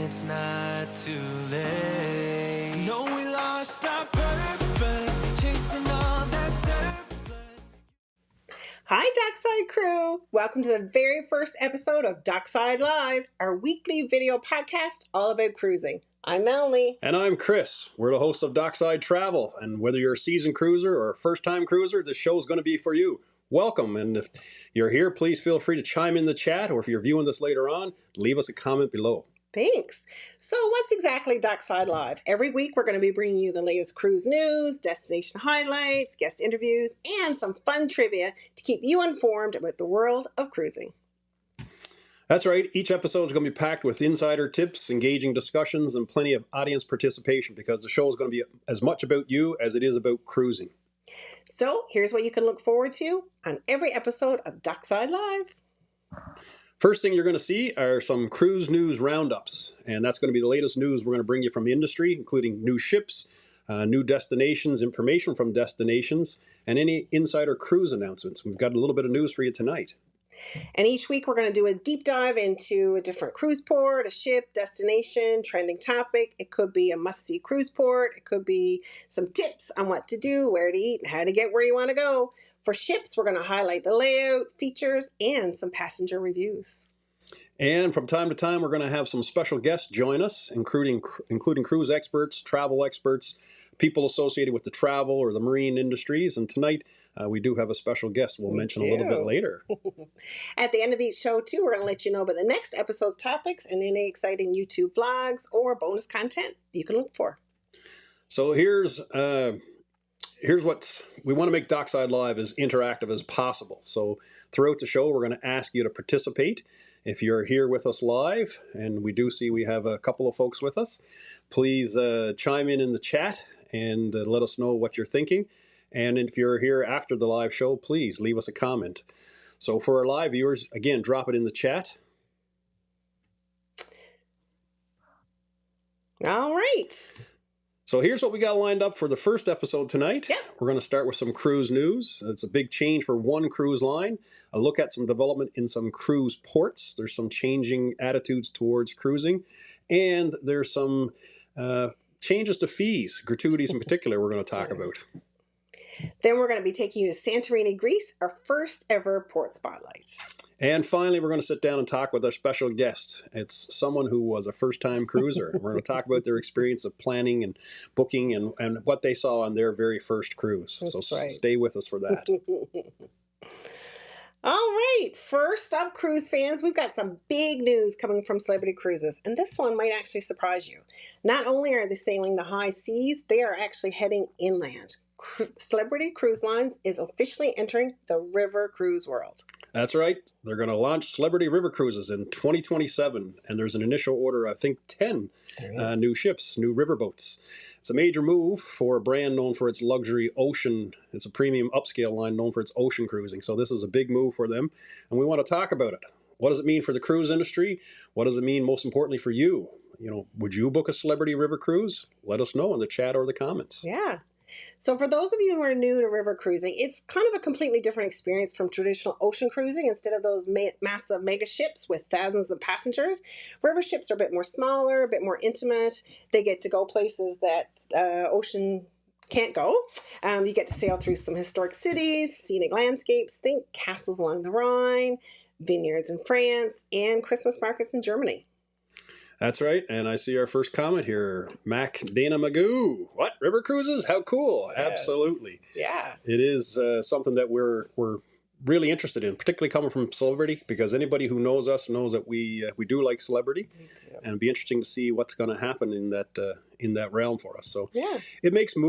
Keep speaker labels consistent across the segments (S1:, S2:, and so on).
S1: it's not too late. No, we lost our purpose, chasing all that surplus.
S2: Hi, Dockside crew! Welcome to the very first episode of Dockside Live, our weekly video podcast all about cruising. I'm Melanie.
S3: And I'm Chris. We're the hosts of Dockside Travel, and whether you're a seasoned cruiser or a first-time cruiser, this show is going to be for you. Welcome, and if you're here, please feel free to chime in the chat, or if you're viewing this later on, leave us a comment below.
S2: Thanks. So what's exactly Dockside Live? Every week we're going to be bringing you the latest cruise news, destination highlights, guest interviews, and some fun trivia to keep you informed about the world of cruising.
S3: That's right. Each episode is going to be packed with insider tips, engaging discussions, and plenty of audience participation because the show is going to be as much about you as it is about cruising.
S2: So here's what you can look forward to on every episode of Dockside Live.
S3: First thing you're going to see are some cruise news roundups, and that's going to be the latest news we're going to bring you from the industry, including new ships, new destinations, information from destinations, and any insider cruise announcements. We've got a little bit of news for you tonight.
S2: And each week we're going to do a deep dive into a different cruise port, a ship, destination, trending topic. It could be a must-see cruise port. It could be some tips on what to do, where to eat, and how to get where you want to go. For ships, we're going to highlight the layout, features, and some passenger reviews.
S3: And from time to time, we're going to have some special guests join us, including cruise experts, travel experts, people associated with the travel or the marine industries. And tonight, we do have a special guest we'll mention a little bit later.
S2: At the end of each show, too, we're going to let you know about the next episode's topics and any exciting YouTube vlogs or bonus content you can look for.
S3: So here's what we want to make Dockside Live as interactive as possible. So throughout the show, we're going to ask you to participate. If you're here with us live, and we do see we have a couple of folks with us, please chime in the chat and let us know what you're thinking. And if you're here after the live show, please leave us a comment. So for our live viewers, again, drop it in the chat.
S2: All right.
S3: So here's what we got lined up for the first episode tonight.
S2: Yeah.
S3: We're going to start with some cruise news. It's a big change for one cruise line. A look at some development in some cruise ports. There's some changing attitudes towards cruising. And there's some changes to fees, gratuities in particular, we're going to talk about.
S2: Then we're going to be taking you to Santorini, Greece, our first ever port spotlight.
S3: And finally, we're going to sit down and talk with our special guest. It's someone who was a first-time cruiser. We're going to talk about their experience of planning and booking and what they saw on their very first cruise.
S2: That's
S3: so
S2: right.
S3: Stay with us for that.
S2: All right, first up, cruise fans, we've got some big news coming from Celebrity Cruises, and this one might actually surprise you. Not only are they sailing the high seas, they are actually heading inland. Celebrity Cruise Lines is officially entering the river cruise world.
S3: That's right. They're going to launch Celebrity River Cruises in 2027, and there's an initial order, I think, 10 new ships, new riverboats. It's a major move for a brand known for its luxury ocean. It's a premium upscale line known for its ocean cruising. So this is a big move for them, and we want to talk about it. What does it mean for the cruise industry? What does it mean, most importantly, for you? You know, would you book a Celebrity River Cruise? Let us know in the chat or the comments.
S2: Yeah. So for those of you who are new to river cruising, it's kind of a completely different experience from traditional ocean cruising. Instead of those massive mega ships with thousands of passengers, river ships are a bit more smaller, a bit more intimate. They get to go places that ocean can't go. You get to sail through some historic cities, scenic landscapes, think castles along the Rhine, vineyards in France, and Christmas markets in Germany.
S3: That's right, and I see our first comment here. Mac Dana Magoo. What? River cruises? How cool. Yes. Absolutely.
S2: Yeah.
S3: It is something that we're really interested in, particularly coming from Celebrity, because anybody who knows us knows that we do like Celebrity.
S2: Me too.
S3: And it'd be interesting to see what's going to happen in that realm for us. So
S2: yeah.
S3: It makes the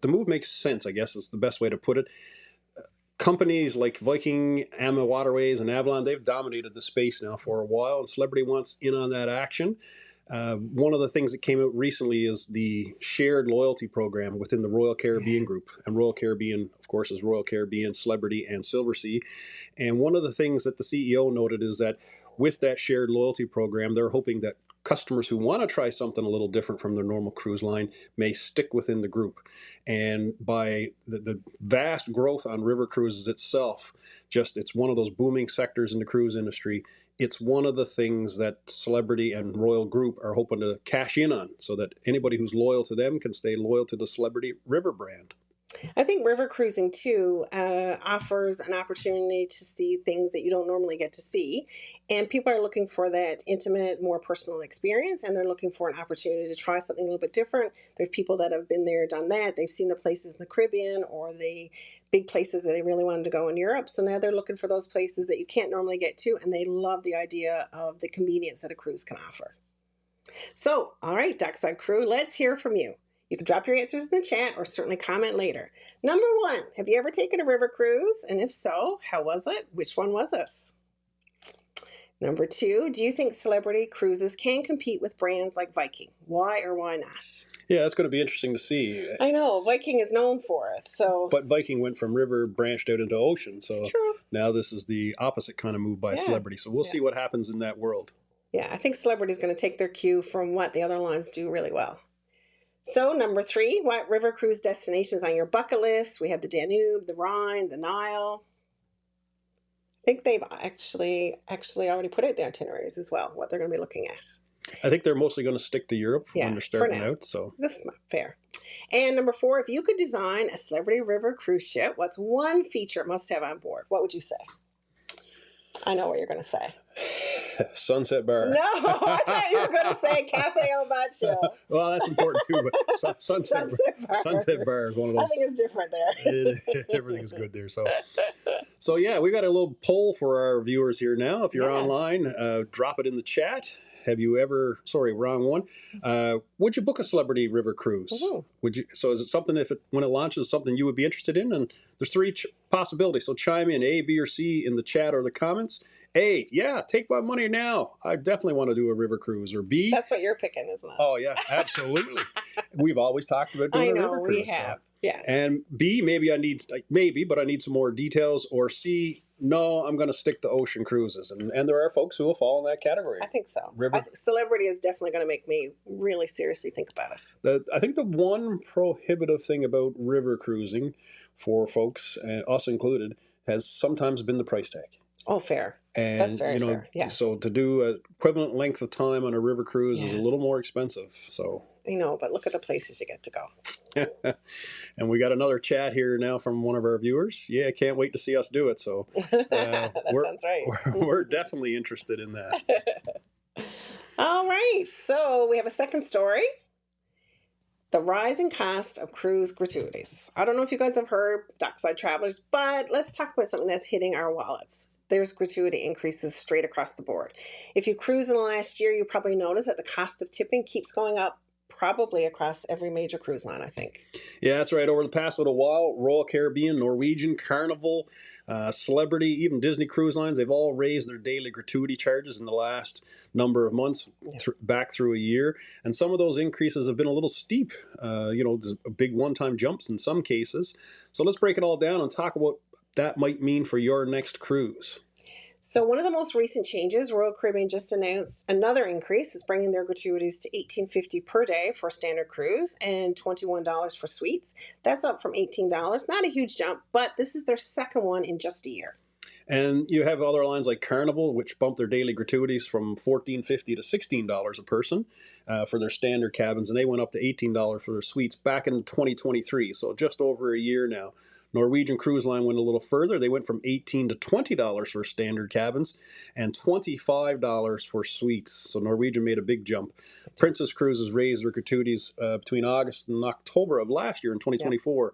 S3: move makes sense, I guess is the best way to put it. Companies like Viking, Ama Waterways, and Avalon, they've dominated the space now for a while, and Celebrity wants in on that action. One of the things that came out recently is the shared loyalty program within the Royal Caribbean group. And Royal Caribbean, of course, is Royal Caribbean, Celebrity, and Silversea. And one of the things that the CEO noted is that with that shared loyalty program, they're hoping that customers who want to try something a little different from their normal cruise line may stick within the group. And by the vast growth on river cruises itself, it's one of those booming sectors in the cruise industry. it's one of the things that Celebrity and Royal Group are hoping to cash in on, so that anybody who's loyal to them can stay loyal to the Celebrity River brand.
S2: I think river cruising too offers an opportunity to see things that you don't normally get to see. And people are looking for that intimate, more personal experience, and they're looking for an opportunity to try something a little bit different. There's people that have been there, done that. They've seen the places in the Caribbean or the big places that they really wanted to go in Europe. So now they're looking for those places that you can't normally get to, and they love the idea of the convenience that a cruise can offer. So, all right, Dockside crew, let's hear from you. You can drop your answers in the chat or certainly comment later. Number 1, have you ever taken a river cruise? And if so, how was it? Which one was it? Number 2, do you think Celebrity cruises can compete with brands like Viking? Why or why not?
S3: Yeah, that's going to be interesting to see.
S2: I know, Viking is known for it.
S3: But Viking went from river, branched out into ocean. So
S2: it's true.
S3: Now this is the opposite kind of move by Celebrity. So we'll see what happens in that world.
S2: Yeah, I think Celebrity is going to take their cue from what the other lines do really well. So number 3, what river cruise destinations on your bucket list? We have the Danube, the Rhine, the Nile. I think they've actually already put out the itineraries as well, what they're going to be looking at.
S3: I think they're mostly going to stick to Europe when they're starting out. So
S2: this is fair. And number 4, if you could design a Celebrity river cruise ship, what's one feature it must have on board? What would you say? I know what you're going to say.
S3: Sunset bar.
S2: No, I thought you were going to say Cafe El Macho.
S3: Well, that's important too, but Sunset bar is one of those.
S2: I think it's different there.
S3: Everything's good there. So yeah, we got a little poll for our viewers here now. If you're online, drop it in the chat. Have you ever, sorry, wrong one. Would you book a Celebrity river cruise?
S2: Mm-hmm.
S3: Would you? So is it something, when it launches, something you would be interested in? And there's 3 possibilities. So chime in A, B, or C in the chat or the comments. A, yeah, take my money now. I definitely want to do a river cruise. Or B.
S2: That's what you're picking, isn't it?
S3: Oh yeah, absolutely. We've always talked about doing a river cruise.
S2: We have.
S3: So.
S2: Yeah.
S3: And B, but I need some more details. Or C, no, I'm going to stick to ocean cruises. And there are folks who will fall in that category.
S2: I think so. Celebrity is definitely going to make me really seriously think about it.
S3: I think the one prohibitive thing about river cruising for folks, and us included, has sometimes been the price tag.
S2: Oh, fair.
S3: And,
S2: that's very fair. Yeah.
S3: So to do an equivalent length of time on a river cruise is a little more expensive. So
S2: I know, but look at the places you get to go.
S3: And we got another chat here now from one of our viewers. Yeah, can't wait to see us do it. So
S2: that sounds right.
S3: We're definitely interested in that.
S2: All right. So we have a second story. The rising cost of cruise gratuities. I don't know if you guys have heard, Dockside travelers, but let's talk about something that's hitting our wallets. There's gratuity increases straight across the board. If you cruise in the last year, you probably noticed that the cost of tipping keeps going up probably across every major cruise line, I think.
S3: Yeah, that's right. Over the past little while, Royal Caribbean, Norwegian, Carnival, Celebrity, even Disney Cruise Lines, they've all raised their daily gratuity charges in the last number of months, back through a year. And some of those increases have been a little steep. There's a big one-time jumps in some cases. So let's break it all down and talk about what that might mean for your next cruise.
S2: So one of the most recent changes, Royal Caribbean just announced another increase. It's bringing their gratuities to $18.50 per day for a standard cruise and $21 for suites. That's up from $18. Not a huge jump, but this is their second one in just a year.
S3: And you have other lines like Carnival, which bumped their daily gratuities from $14.50 to $16 a person for their standard cabins, and they went up to $18 for their suites back in 2023, so just over a year now. Norwegian Cruise Line went a little further. They went from $18 to $20 for standard cabins and $25 for suites. So Norwegian made a big jump. Princess Cruises raised their gratuities between August and October of last year in 2024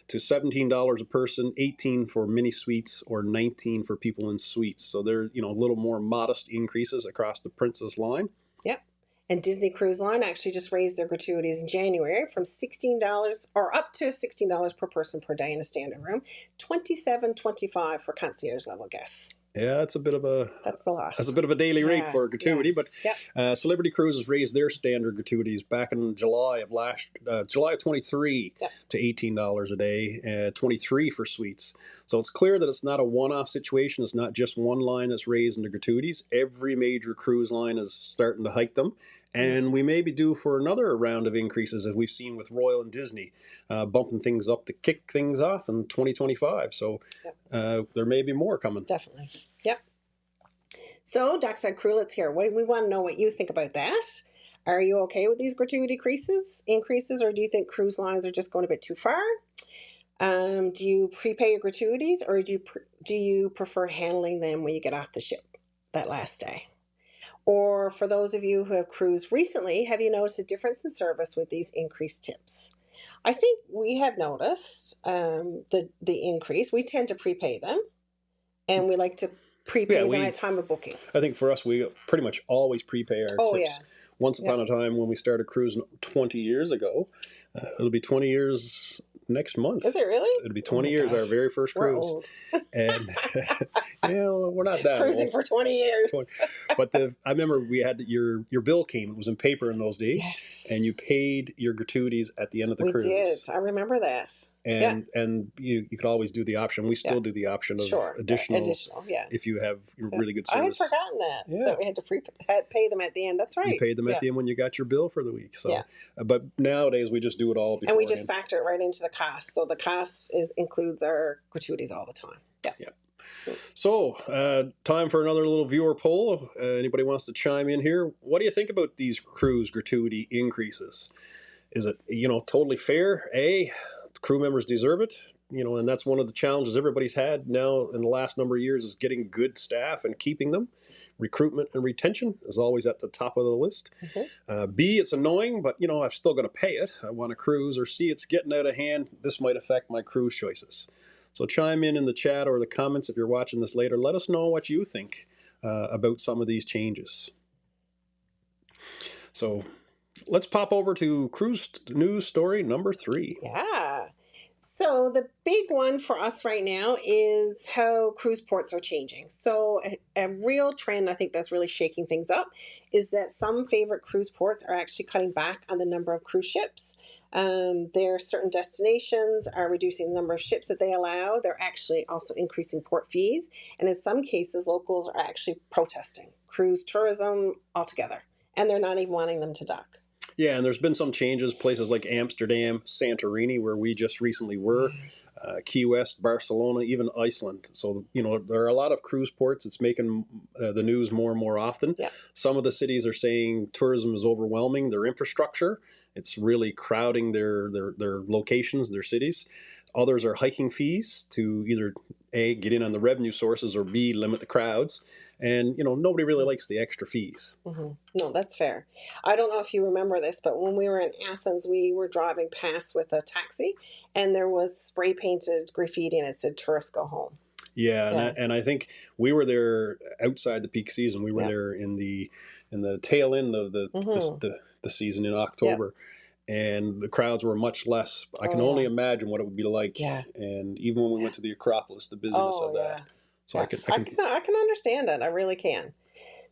S3: to $17 a person, $18 for mini suites, or $19 for people in suites. So they're a little more modest increases across the Princess line.
S2: Yep. And Disney Cruise Line actually just raised their gratuities in January from $16 or up to $16 per person per day in a standard room, $27.25 for concierge level guests.
S3: Yeah, that's a bit of a daily rate for a gratuity, but Celebrity Cruises raised their standard gratuities back in July of 23 to $18 a day, $23 for suites. So it's clear that it's not a one-off situation. It's not just one line that's raising the gratuities. Every major cruise line is starting to hike them. And we may be due for another round of increases, as we've seen with Royal and Disney, bumping things up to kick things off in 2025. So there may be more coming.
S2: Definitely. Yep. So, Dockside Crew, here. We want to know what you think about that. Are you okay with these gratuity increases, or do you think cruise lines are just going a bit too far? Do you prepay your gratuities, or do you prefer handling them when you get off the ship that last day? Or for those of you who have cruised recently, have you noticed a difference in service with these increased tips? I think we have noticed the increase. We tend to prepay them, and we like to prepay them at time of booking.
S3: I think for us, we pretty much always prepay our tips.
S2: Yeah.
S3: Once upon a time, when we started cruising 20 years ago, it'll be 20 years next month.
S2: Is it really?
S3: It'll be 20 years, our very first
S2: We're
S3: cruise.
S2: old.
S3: And we're not that
S2: cruising
S3: old.
S2: for 20 years.
S3: But I remember we had your bill came. It was in paper in those days.
S2: Yes.
S3: And you paid your gratuities at the end of the cruise.
S2: We did. I remember that.
S3: And you could always do the option. We still do the option of additional, if you have really good service.
S2: I had forgotten that we had to pay them at the end. That's right.
S3: You paid them at the end when you got your bill for the week. So, but nowadays we just do it all before.
S2: And we just factor it right into the cost. So the cost includes our gratuities all the time. Yeah.
S3: So, time for another little viewer poll. Anybody wants to chime in here? What do you think about these cruise gratuity increases? Is it, totally fair? Crew members deserve it, and that's one of the challenges everybody's had now in the last number of years is getting good staff and keeping them. Recruitment and retention is always at the top of the list. B, it's annoying, but I'm still going to pay it. I want to cruise. Or C, it's getting out of hand. This might affect my cruise choices. So chime in the chat or the comments if you're watching this later. Let us know what you think about some of these changes. So let's pop over to cruise news story number 3.
S2: Yeah. So the big one for us right now is how cruise ports are changing. So a real trend, I think that's really shaking things up, is that some favorite cruise ports are actually cutting back on the number of cruise ships. There are certain destinations are reducing the number of ships that they allow. They're actually also increasing port fees. And in some cases, locals are actually protesting cruise tourism altogether. And they're not even wanting them to dock.
S3: Yeah, and there's been some changes, places like Amsterdam, Santorini, where we just recently were, Key West, Barcelona, even Iceland. So, there are a lot of cruise ports. It's making the news more and more often.
S2: Yeah.
S3: Some of the cities are saying tourism is overwhelming their infrastructure. It's really crowding their locations, their cities. Others are hiking fees to either A, get in on the revenue sources, or B, limit the crowds. And, nobody really likes the extra fees.
S2: No, that's fair. I don't know if you remember this, but when we were in Athens, we were driving past with a taxi, and there was spray painted graffiti, and it said, "Tourists go home."
S3: Yeah. And I think we were there outside the peak season. We were there in the tail end of the season in October. And the crowds were much less. I can only imagine what it would be like. Yeah. And even when we went to the Acropolis, the busyness of that. So I can
S2: understand that. I really can.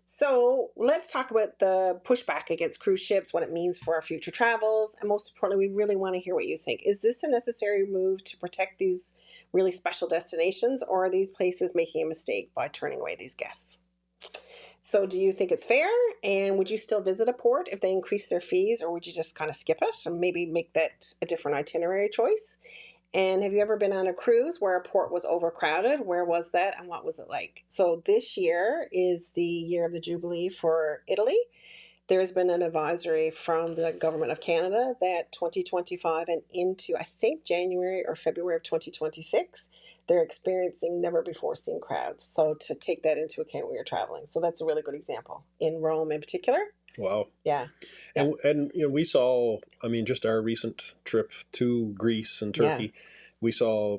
S2: So let's talk about the pushback against cruise ships, what it means for our future travels, and most importantly, we really want to hear what you think. Is this a necessary move to protect these really special destinations, or are these places making a mistake by turning away these guests? So do you think it's fair? And would you still visit a port if they increase their fees, or would you just kind of skip it and maybe make that a different itinerary choice? And have you ever been on a cruise where a port was overcrowded? Where was that and what was it like? So this year is the year of the Jubilee for Italy. There's been an advisory from the Government of Canada that 2025 and into, I think, January or February of 2026, they're experiencing never before seen crowds. So to take that into account when you're traveling. So that's a really good example in Rome in particular.
S3: Wow.
S2: Yeah.
S3: And we saw, just our recent trip to Greece and Turkey, we saw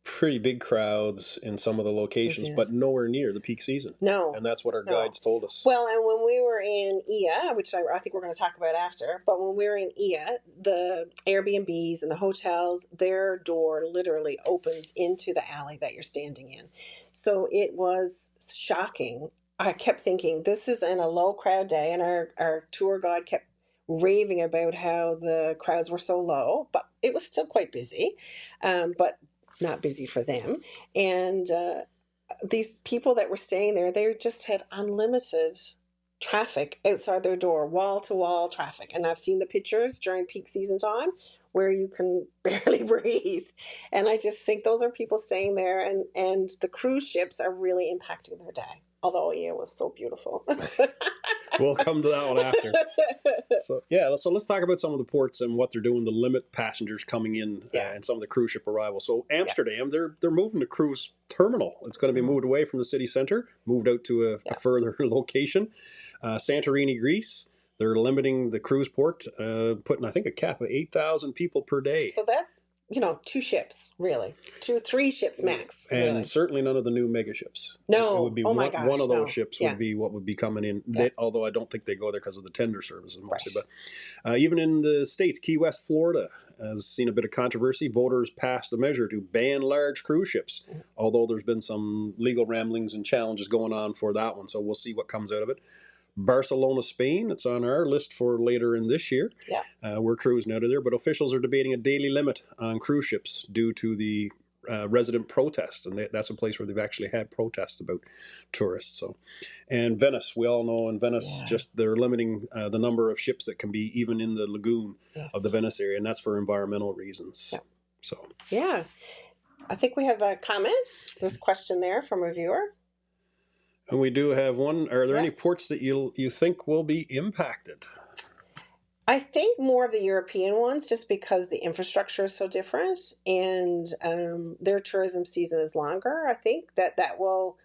S3: pretty big crowds in some of the locations, but nowhere near the peak season.
S2: No.
S3: And that's what our guides told us.
S2: Well, and when we were in Ia, which I think we're going to talk about after, but when we were in Ia, the Airbnbs and the hotels, their door literally opens into the alley that you're standing in. So it was shocking. I kept thinking, this is in a low crowd day, and our tour guide kept raving about how the crowds were so low, but it was still quite busy, but not busy for them. And these people that were staying there, they just had unlimited traffic outside their door, wall-to-wall traffic. And I've seen the pictures during peak season time where you can barely breathe. And I just think those are people staying there, and the cruise ships are really impacting their day a Although, yeah, it was so beautiful.
S3: We'll come to that one after. So let's talk about some of the ports and what they're doing to limit passengers coming in and some of the cruise ship arrivals. So Amsterdam, they're moving the cruise terminal. It's going to be moved away from the city center, moved out to a further location. Santorini, Greece, they're limiting the cruise port, putting I think a cap of 8,000 people per day.
S2: So that's 2 ships, really. 3 ships max.
S3: And
S2: really.
S3: certainly none of the new mega ships.
S2: No.
S3: It would be
S2: oh
S3: one,
S2: my gosh,
S3: one of those
S2: no.
S3: ships
S2: Yeah.
S3: would be what would be coming in. Although I don't think they go there because of the tender services mostly.
S2: Right.
S3: But even in the States, Key West, Florida has seen a bit of controversy. Voters passed a measure to ban large cruise ships, although there's been some legal ramblings and challenges going on for that one. So we'll see what comes out of it. Barcelona, Spain, it's on our list for later in this year.
S2: Yeah.
S3: We're cruising out of there, but officials are debating a daily limit on cruise ships due to the resident protests, and that's a place where they've actually had protests about tourists. So, and Venice, we all know in Venice, just they're limiting the number of ships that can be even in the lagoon of the Venice area, and that's for environmental reasons.
S2: Yeah.
S3: So,
S2: yeah, I think we have a comment. There's a question there from a viewer.
S3: And we do have one. Are there any ports that you think will be impacted?
S2: I think more of the European ones, just because the infrastructure is so different and their tourism season is longer. I think that will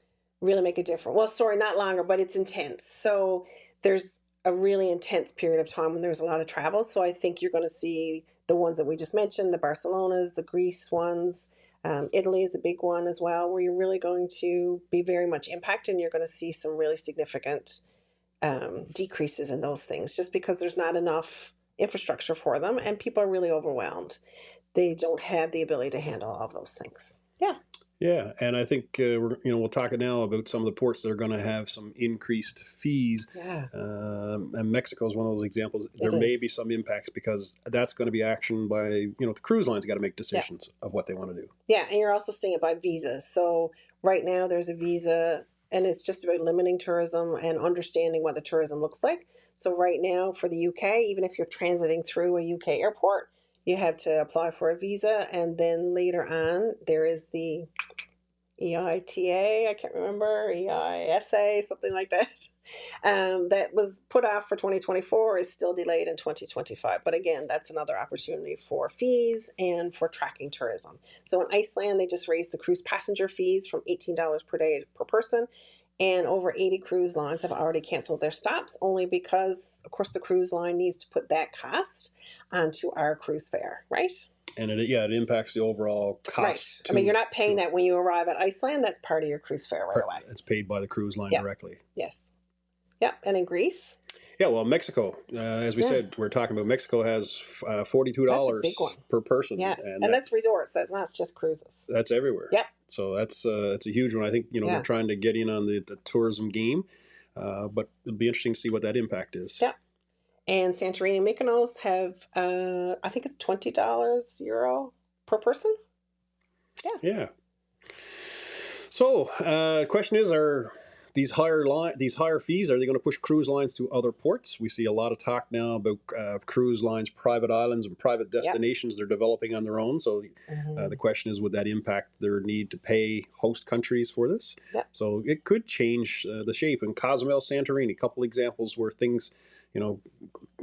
S2: really make a difference. Well, sorry, not longer, but it's intense. So there's a really intense period of time when there's a lot of travel. So I think you're going to see the ones that we just mentioned, the Barcelonas, the Greece ones. Italy is a big one as well, where you're really going to be very much impacted, and you're going to see some really significant decreases in those things, just because there's not enough infrastructure for them, and people are really overwhelmed. They don't have the ability to handle all of those things. Yeah.
S3: Yeah, and I think we'll talk now about some of the ports that are going to have some increased fees.
S2: Yeah.
S3: And Mexico is one of those examples. There may be some impacts because that's going to be action by the cruise lines got to make decisions of what they want to do.
S2: Yeah, and you're also seeing it by visas. So right now there's a visa, and it's just about limiting tourism and understanding what the tourism looks like. So right now for the UK, even if you're transiting through a UK airport, you have to apply for a visa, and then later on there is the EITA, I can't remember, EISA, something like that, that was put off for 2024, is still delayed in 2025. But again, that's another opportunity for fees and for tracking tourism. So in Iceland, they just raised the cruise passenger fees from $18 per day per person. And over 80 cruise lines have already canceled their stops, only because, of course, the cruise line needs to put that cost onto our cruise fare, right?
S3: And it impacts the overall cost.
S2: Right. I mean, you're not paying that when you arrive at Iceland. That's part of your cruise fare right away.
S3: It's paid by the cruise line directly.
S2: Yes. Yeah. And in Greece?
S3: Yeah, well, Mexico, as we said, we're talking about Mexico has $42 per person.
S2: Yeah, and that's resorts. That's not just cruises.
S3: That's everywhere.
S2: Yep.
S3: So that's it's a huge one. I think they're trying to get in on the tourism game, but it'll be interesting to see what that impact is.
S2: Yeah. And Santorini and Mykonos have, I think it's €20 per person. Yeah.
S3: Yeah. So, question is, are these higher fees, are they going to push cruise lines to other ports? We see a lot of talk now about cruise lines, private islands, and private destinations they're developing on their own. So the question is, would that impact their need to pay host countries for this?
S2: Yep.
S3: So it could change the shape. In Cozumel, Santorini, a couple examples where things,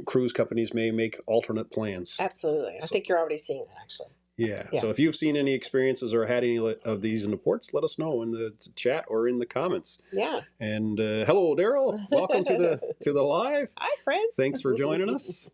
S3: cruise companies may make alternate plans.
S2: Absolutely. I think you're already seeing that, actually.
S3: Yeah. So if you've seen any experiences or had any of these in the ports, let us know in the chat or in the comments.
S2: Yeah.
S3: And hello, Daryl. Welcome to the live.
S2: Hi, friends.
S3: Thanks for joining us.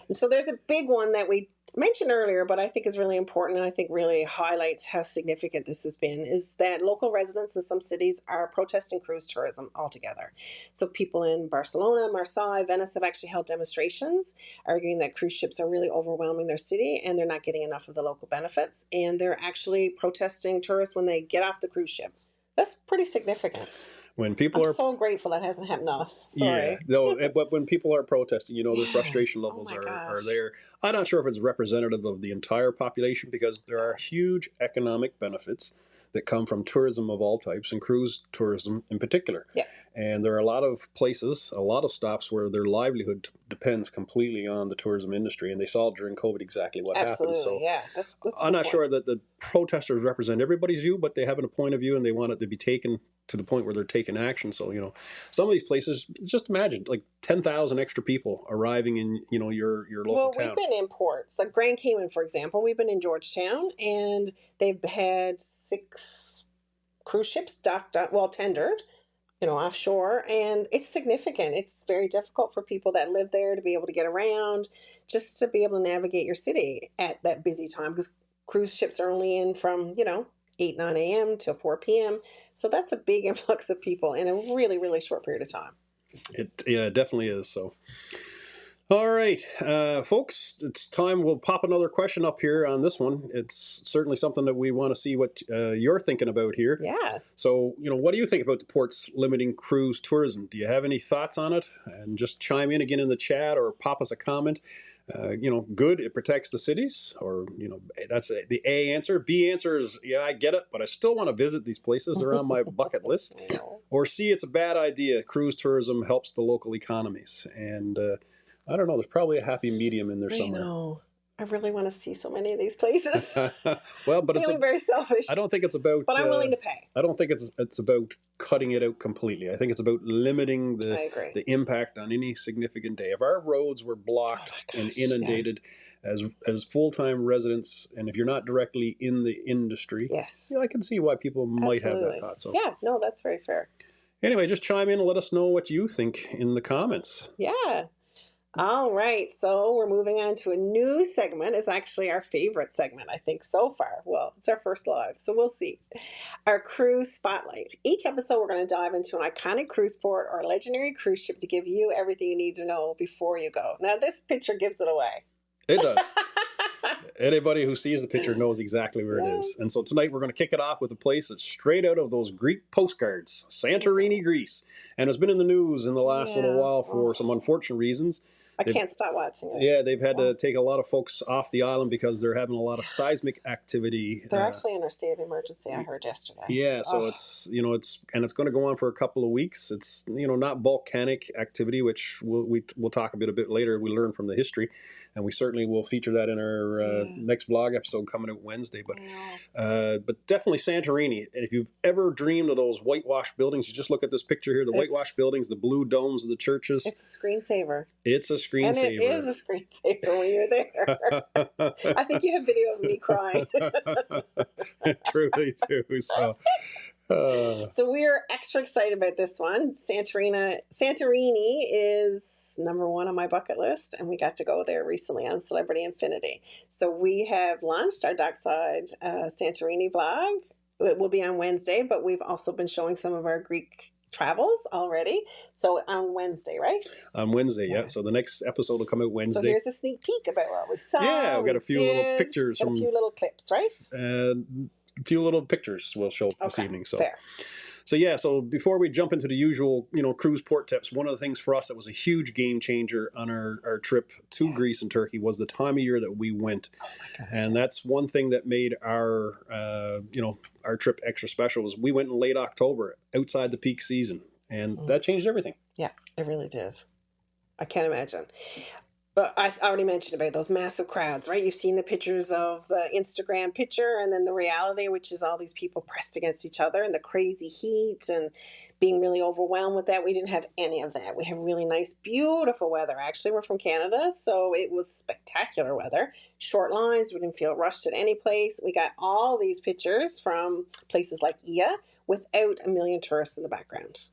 S2: And so there's a big one that we mentioned earlier, but I think is really important, and I think really highlights how significant this has been, is that local residents in some cities are protesting cruise tourism altogether. So people in Barcelona, Marseille, Venice have actually held demonstrations arguing that cruise ships are really overwhelming their city and they're not getting enough of the local benefits, and they're actually protesting tourists when they get off the cruise ship. That's pretty significant.
S3: When people
S2: I'm so grateful that hasn't happened to us. Sorry.
S3: Yeah, no, but when people are protesting, the frustration levels are there. I'm not sure if it's representative of the entire population, because there are huge economic benefits that come from tourism of all types, and cruise tourism in particular.
S2: Yeah.
S3: And there are a lot of places, a lot of stops where their livelihood depends completely on the tourism industry, and they saw during COVID exactly what happened. So
S2: yeah. That's
S3: I'm not sure that the protesters represent everybody's view, but they have a point of view and they want it to be taken to the point where they're taking action. So, some of these places, just imagine like 10,000 extra people arriving in, your local
S2: Well,
S3: town.
S2: we've been in ports, like Grand Cayman, for example. We've been in Georgetown, and they've had 6 cruise ships tendered, offshore, and it's significant. It's very difficult for people that live there to be able to get around, just to be able to navigate your city at that busy time, because cruise ships are only in from, 8, 9 a.m. till 4 p.m. So that's a big influx of people in a really, really short period of time.
S3: It definitely is. So, all right, folks, it's time. We'll pop another question up here on this one. It's certainly something that we want to see what you're thinking about here.
S2: Yeah.
S3: So, what do you think about the ports limiting cruise tourism? Do you have any thoughts on it? And just chime in again in the chat or pop us a comment. Good, it protects the cities, or, that's the A answer. B answer is, yeah, I get it, but I still want to visit these places. They're on my bucket list. Or C, it's a bad idea. Cruise tourism helps the local economies. And I don't know, there's probably a happy medium in there somewhere.
S2: I know. I really want to see so many of these places.
S3: Well, but
S2: feeling very selfish.
S3: I don't think it's about.
S2: But I'm willing to pay.
S3: I don't think it's about cutting it out completely. I think it's about limiting the impact on any significant day. If our roads were blocked and inundated as full-time residents, and if you're not directly in the industry,
S2: yes,
S3: I can see why people might have that thought. So
S2: yeah, no, that's very fair.
S3: Anyway, just chime in and let us know what you think in the comments.
S2: Yeah. All right, so we're moving on to a new segment. It's actually our favorite segment, I think, so far. Well, it's our first live, so we'll see. Our cruise spotlight. Each episode, we're going to dive into an iconic cruise port or a legendary cruise ship to give you everything you need to know before you go. Now, this picture gives it away.
S3: It does. Anybody who sees the picture knows exactly where it is. And so tonight we're going to kick it off with a place that's straight out of those Greek postcards, Santorini, Greece. And it's been in the news in the last little while for some unfortunate reasons.
S2: I can't stop watching it.
S3: Yeah, they've had to take a lot of folks off the island because they're having a lot of seismic activity.
S2: They're actually in a state of emergency, I heard yesterday.
S3: Yeah, so it's going to go on for a couple of weeks. It's, not volcanic activity, which we'll talk a bit later. We learn from the history, and we certainly will feature that in our next vlog episode coming out Wednesday. But definitely Santorini. And if you've ever dreamed of those whitewashed buildings, you just look at this picture here, the whitewashed buildings, the blue domes of the churches.
S2: It's a screensaver.
S3: It's a screensaver.
S2: And it is a screensaver when you're there. I think you have video of me crying.
S3: Truly too.
S2: So we're extra excited about this one. Santorini is number 1 on my bucket list, and we got to go there recently on Celebrity Infinity. So we have launched our Dockside Santorini vlog. It will be on Wednesday, but we've also been showing some of our Greek travels already. So on Wednesday, right?
S3: On Wednesday, yeah. So the next episode will come out Wednesday.
S2: So here's a sneak peek about what we saw.
S3: Yeah, we've got a few little pictures.
S2: A few little clips, right?
S3: A few little pictures we'll show this evening. So
S2: fair.
S3: So yeah, so before we jump into the usual, cruise port tips, one of the things for us that was a huge game changer on our trip to Greece and Turkey was the time of year that we went. Oh my gosh. And that's one thing that made our trip extra special was we went in late October outside the peak season, and that changed everything.
S2: Yeah, it really did. I can't imagine. But I already mentioned about those massive crowds, right? You've seen the pictures of the Instagram picture and then the reality, which is all these people pressed against each other and the crazy heat and being really overwhelmed with that. We didn't have any of that. We have really nice, beautiful weather. Actually, we're from Canada, so it was spectacular weather. Short lines. We didn't feel rushed at any place. We got all these pictures from places like Ia without a million tourists in the background.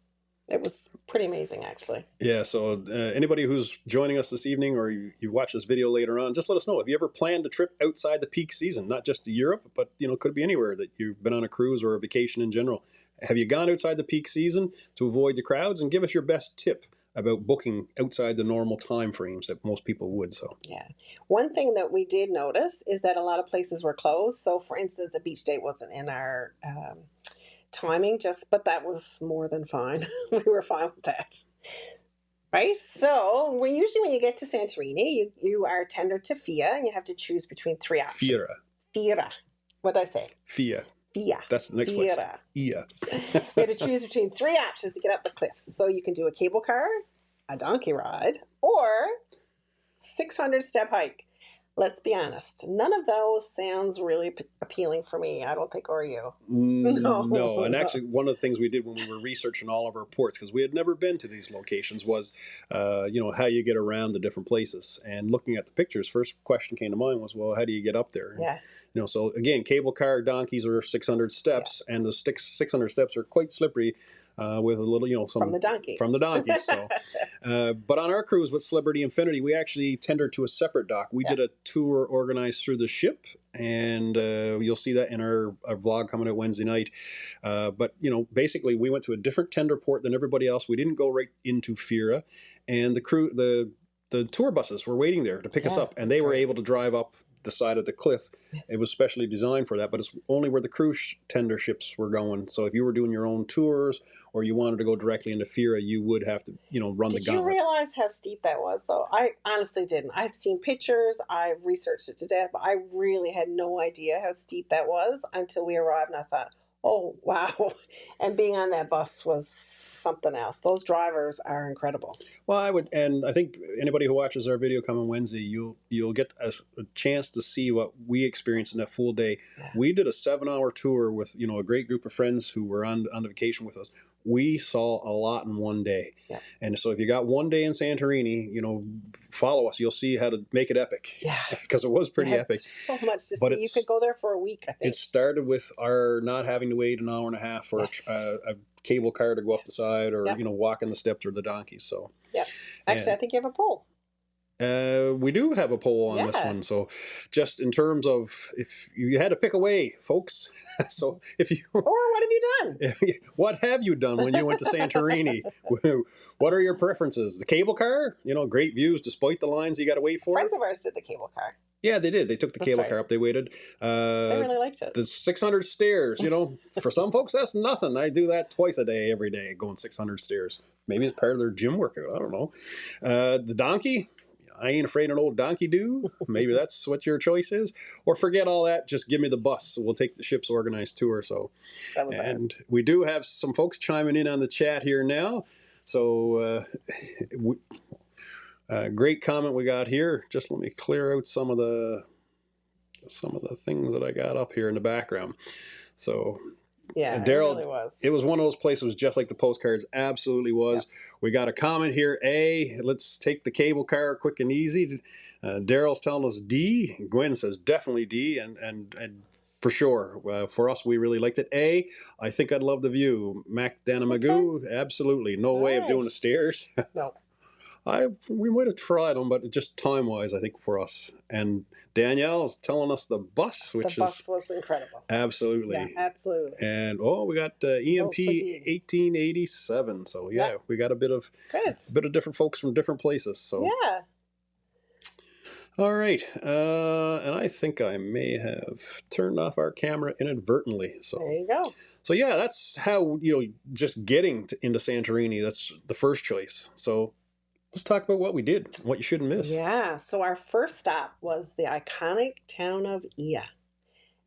S2: It was pretty amazing, actually. Yeah, so
S3: anybody who's joining us this evening or you watch this video later on, just let us know. Have you ever planned a trip outside the peak season, not just to Europe, but could be anywhere that you've been on a cruise or a vacation in general? Have you gone outside the peak season to avoid the crowds? And give us your best tip about booking outside the normal time frames that most people would. So
S2: yeah, one thing that we did notice is that a lot of places were closed. So, for instance, a beach date wasn't in our timing, but that was more than fine. We were fine with that. Right? So when you get to Santorini, you are tendered to FIA, and you have to choose between 3 options. Fira. What did I say?
S3: FIA.
S2: FIA.
S3: That's the next place.
S2: IA. We had to choose between 3 options to get up the cliffs. So you can do a cable car, a donkey ride, or 600-step hike. Let's be honest. None of those sounds really appealing for me. I don't think, or you.
S3: No. And actually, one of the things we did when we were researching all of our ports, because we had never been to these locations, was, how you get around the different places. And looking at the pictures, first question came to mind was, well, how do you get up there?
S2: Yeah.
S3: So again, cable car donkeys are 600 steps, and the 600 steps are quite slippery. With a little, some
S2: from the donkeys.
S3: So, but on our cruise with Celebrity Infinity, we actually tendered to a separate dock. We did a tour organized through the ship, and you'll see that in our vlog coming out Wednesday night. But basically, we went to a different tender port than everybody else. We didn't go right into Fira, and the tour buses were waiting there to pick us up, and they were able to drive up the side of the cliff. It was specially designed for that, but it's only where the cruise tender ships were going. So if you were doing your own tours or you wanted to go directly into Fira, you would have to, run the gauntlet.
S2: Did you realize how steep that was, though? I honestly didn't. I've seen pictures, I've researched it to death, but I really had no idea how steep that was until we arrived, and I thought, oh, wow. And being on that bus was something else. Those drivers are incredible.
S3: Well, I think anybody who watches our video coming Wednesday, you'll get a chance to see what we experienced in that full day. Yeah. We did a 7-hour tour with, a great group of friends who were on the vacation with us. We saw a lot in one day.
S2: Yeah.
S3: And so if you got one day in Santorini, follow us. You'll see how to make it epic.
S2: Yeah.
S3: Because it was pretty epic.
S2: So much to see. You could go there for a week, I think.
S3: It started with our not having to wait an hour and a half for a cable car to go up the side, or, walking the steps or the donkeys. So,
S2: yeah. Actually, I think you have a poll.
S3: We do have a poll on this one. So just in terms of, if you had to pick away, folks, so if you...
S2: Or what have you done?
S3: What have you done when you went to Santorini? What are your preferences? The cable car? Great views despite the lines you got to wait for?
S2: Friends of ours did the cable car.
S3: Yeah, they did. They took the cable car up. They waited.
S2: They really liked it.
S3: The 600 stairs, for some folks, that's nothing. I do that twice a day, every day, going 600 stairs. Maybe it's part of their gym workout. I don't know. The donkey... I ain't afraid of an old donkey do. Maybe that's what your choice is. Or forget all that. Just give me the bus. We'll take the ship's organized tour. So, and we do have some folks chiming in on the chat here now. So, great comment we got here. Just let me clear out some of the things that I got up here in the background. So.
S2: Yeah,
S3: Daryl,
S2: it really was.
S3: It was one of those places just like the postcards. Absolutely was. Yep. We got a comment here. A, let's take the cable car quick and easy. Daryl's telling us D. Gwen says definitely D, and for sure. For us, we really liked it. A, I think I'd love the view. Mac Danamagoo, absolutely. No way of doing the stairs.
S2: No.
S3: We might have tried them, but just time-wise, I think, for us. And Danielle is telling us the bus, which
S2: the bus was incredible.
S3: Absolutely.
S2: Yeah, absolutely.
S3: And, we got EMP 1887. So, we got a bit of different folks from different places. So
S2: yeah.
S3: All right. And I think I may have turned off our camera inadvertently. So
S2: there you go.
S3: So, yeah, that's how, just getting into Santorini, that's the first choice. So let's talk about what we did, what you shouldn't miss.
S2: Yeah, so our first stop was the iconic town of Ia.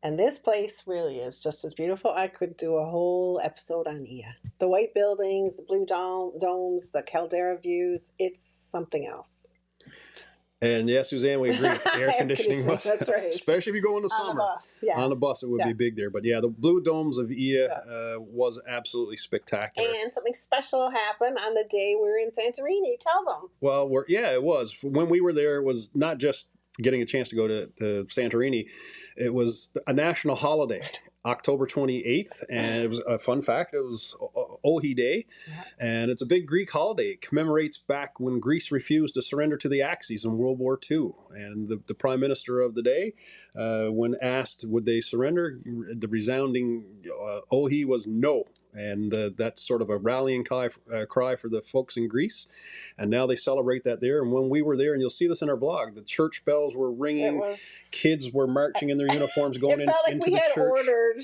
S2: And this place really is just as beautiful. I could do a whole episode on Ia. The white buildings, the blue domes, the caldera views, it's something else.
S3: And yeah, Suzanne, we agree. Air conditioning was,
S2: that's right.
S3: Especially if you go in the summer.
S2: On the bus, yeah.
S3: On the bus, it would be big there. But yeah, the blue domes of Ia was absolutely spectacular.
S2: And something special happened on the day we were in Santorini. Tell them.
S3: Well, it was. When we were there, it was not just getting a chance to go to Santorini. It was a national holiday. October 28th, and it was a fun fact. It was Ohi Day, and it's a big Greek holiday. It commemorates back when Greece refused to surrender to the Axis in World War II. And the prime minister of the day, when asked would they surrender, the resounding Ohi was no. And that's sort of a rallying cry for the folks in Greece. And now they celebrate that there. And when we were there, and you'll see this in our blog, the church bells were ringing. Kids were marching in their uniforms going into the church. It felt like we had
S2: ordered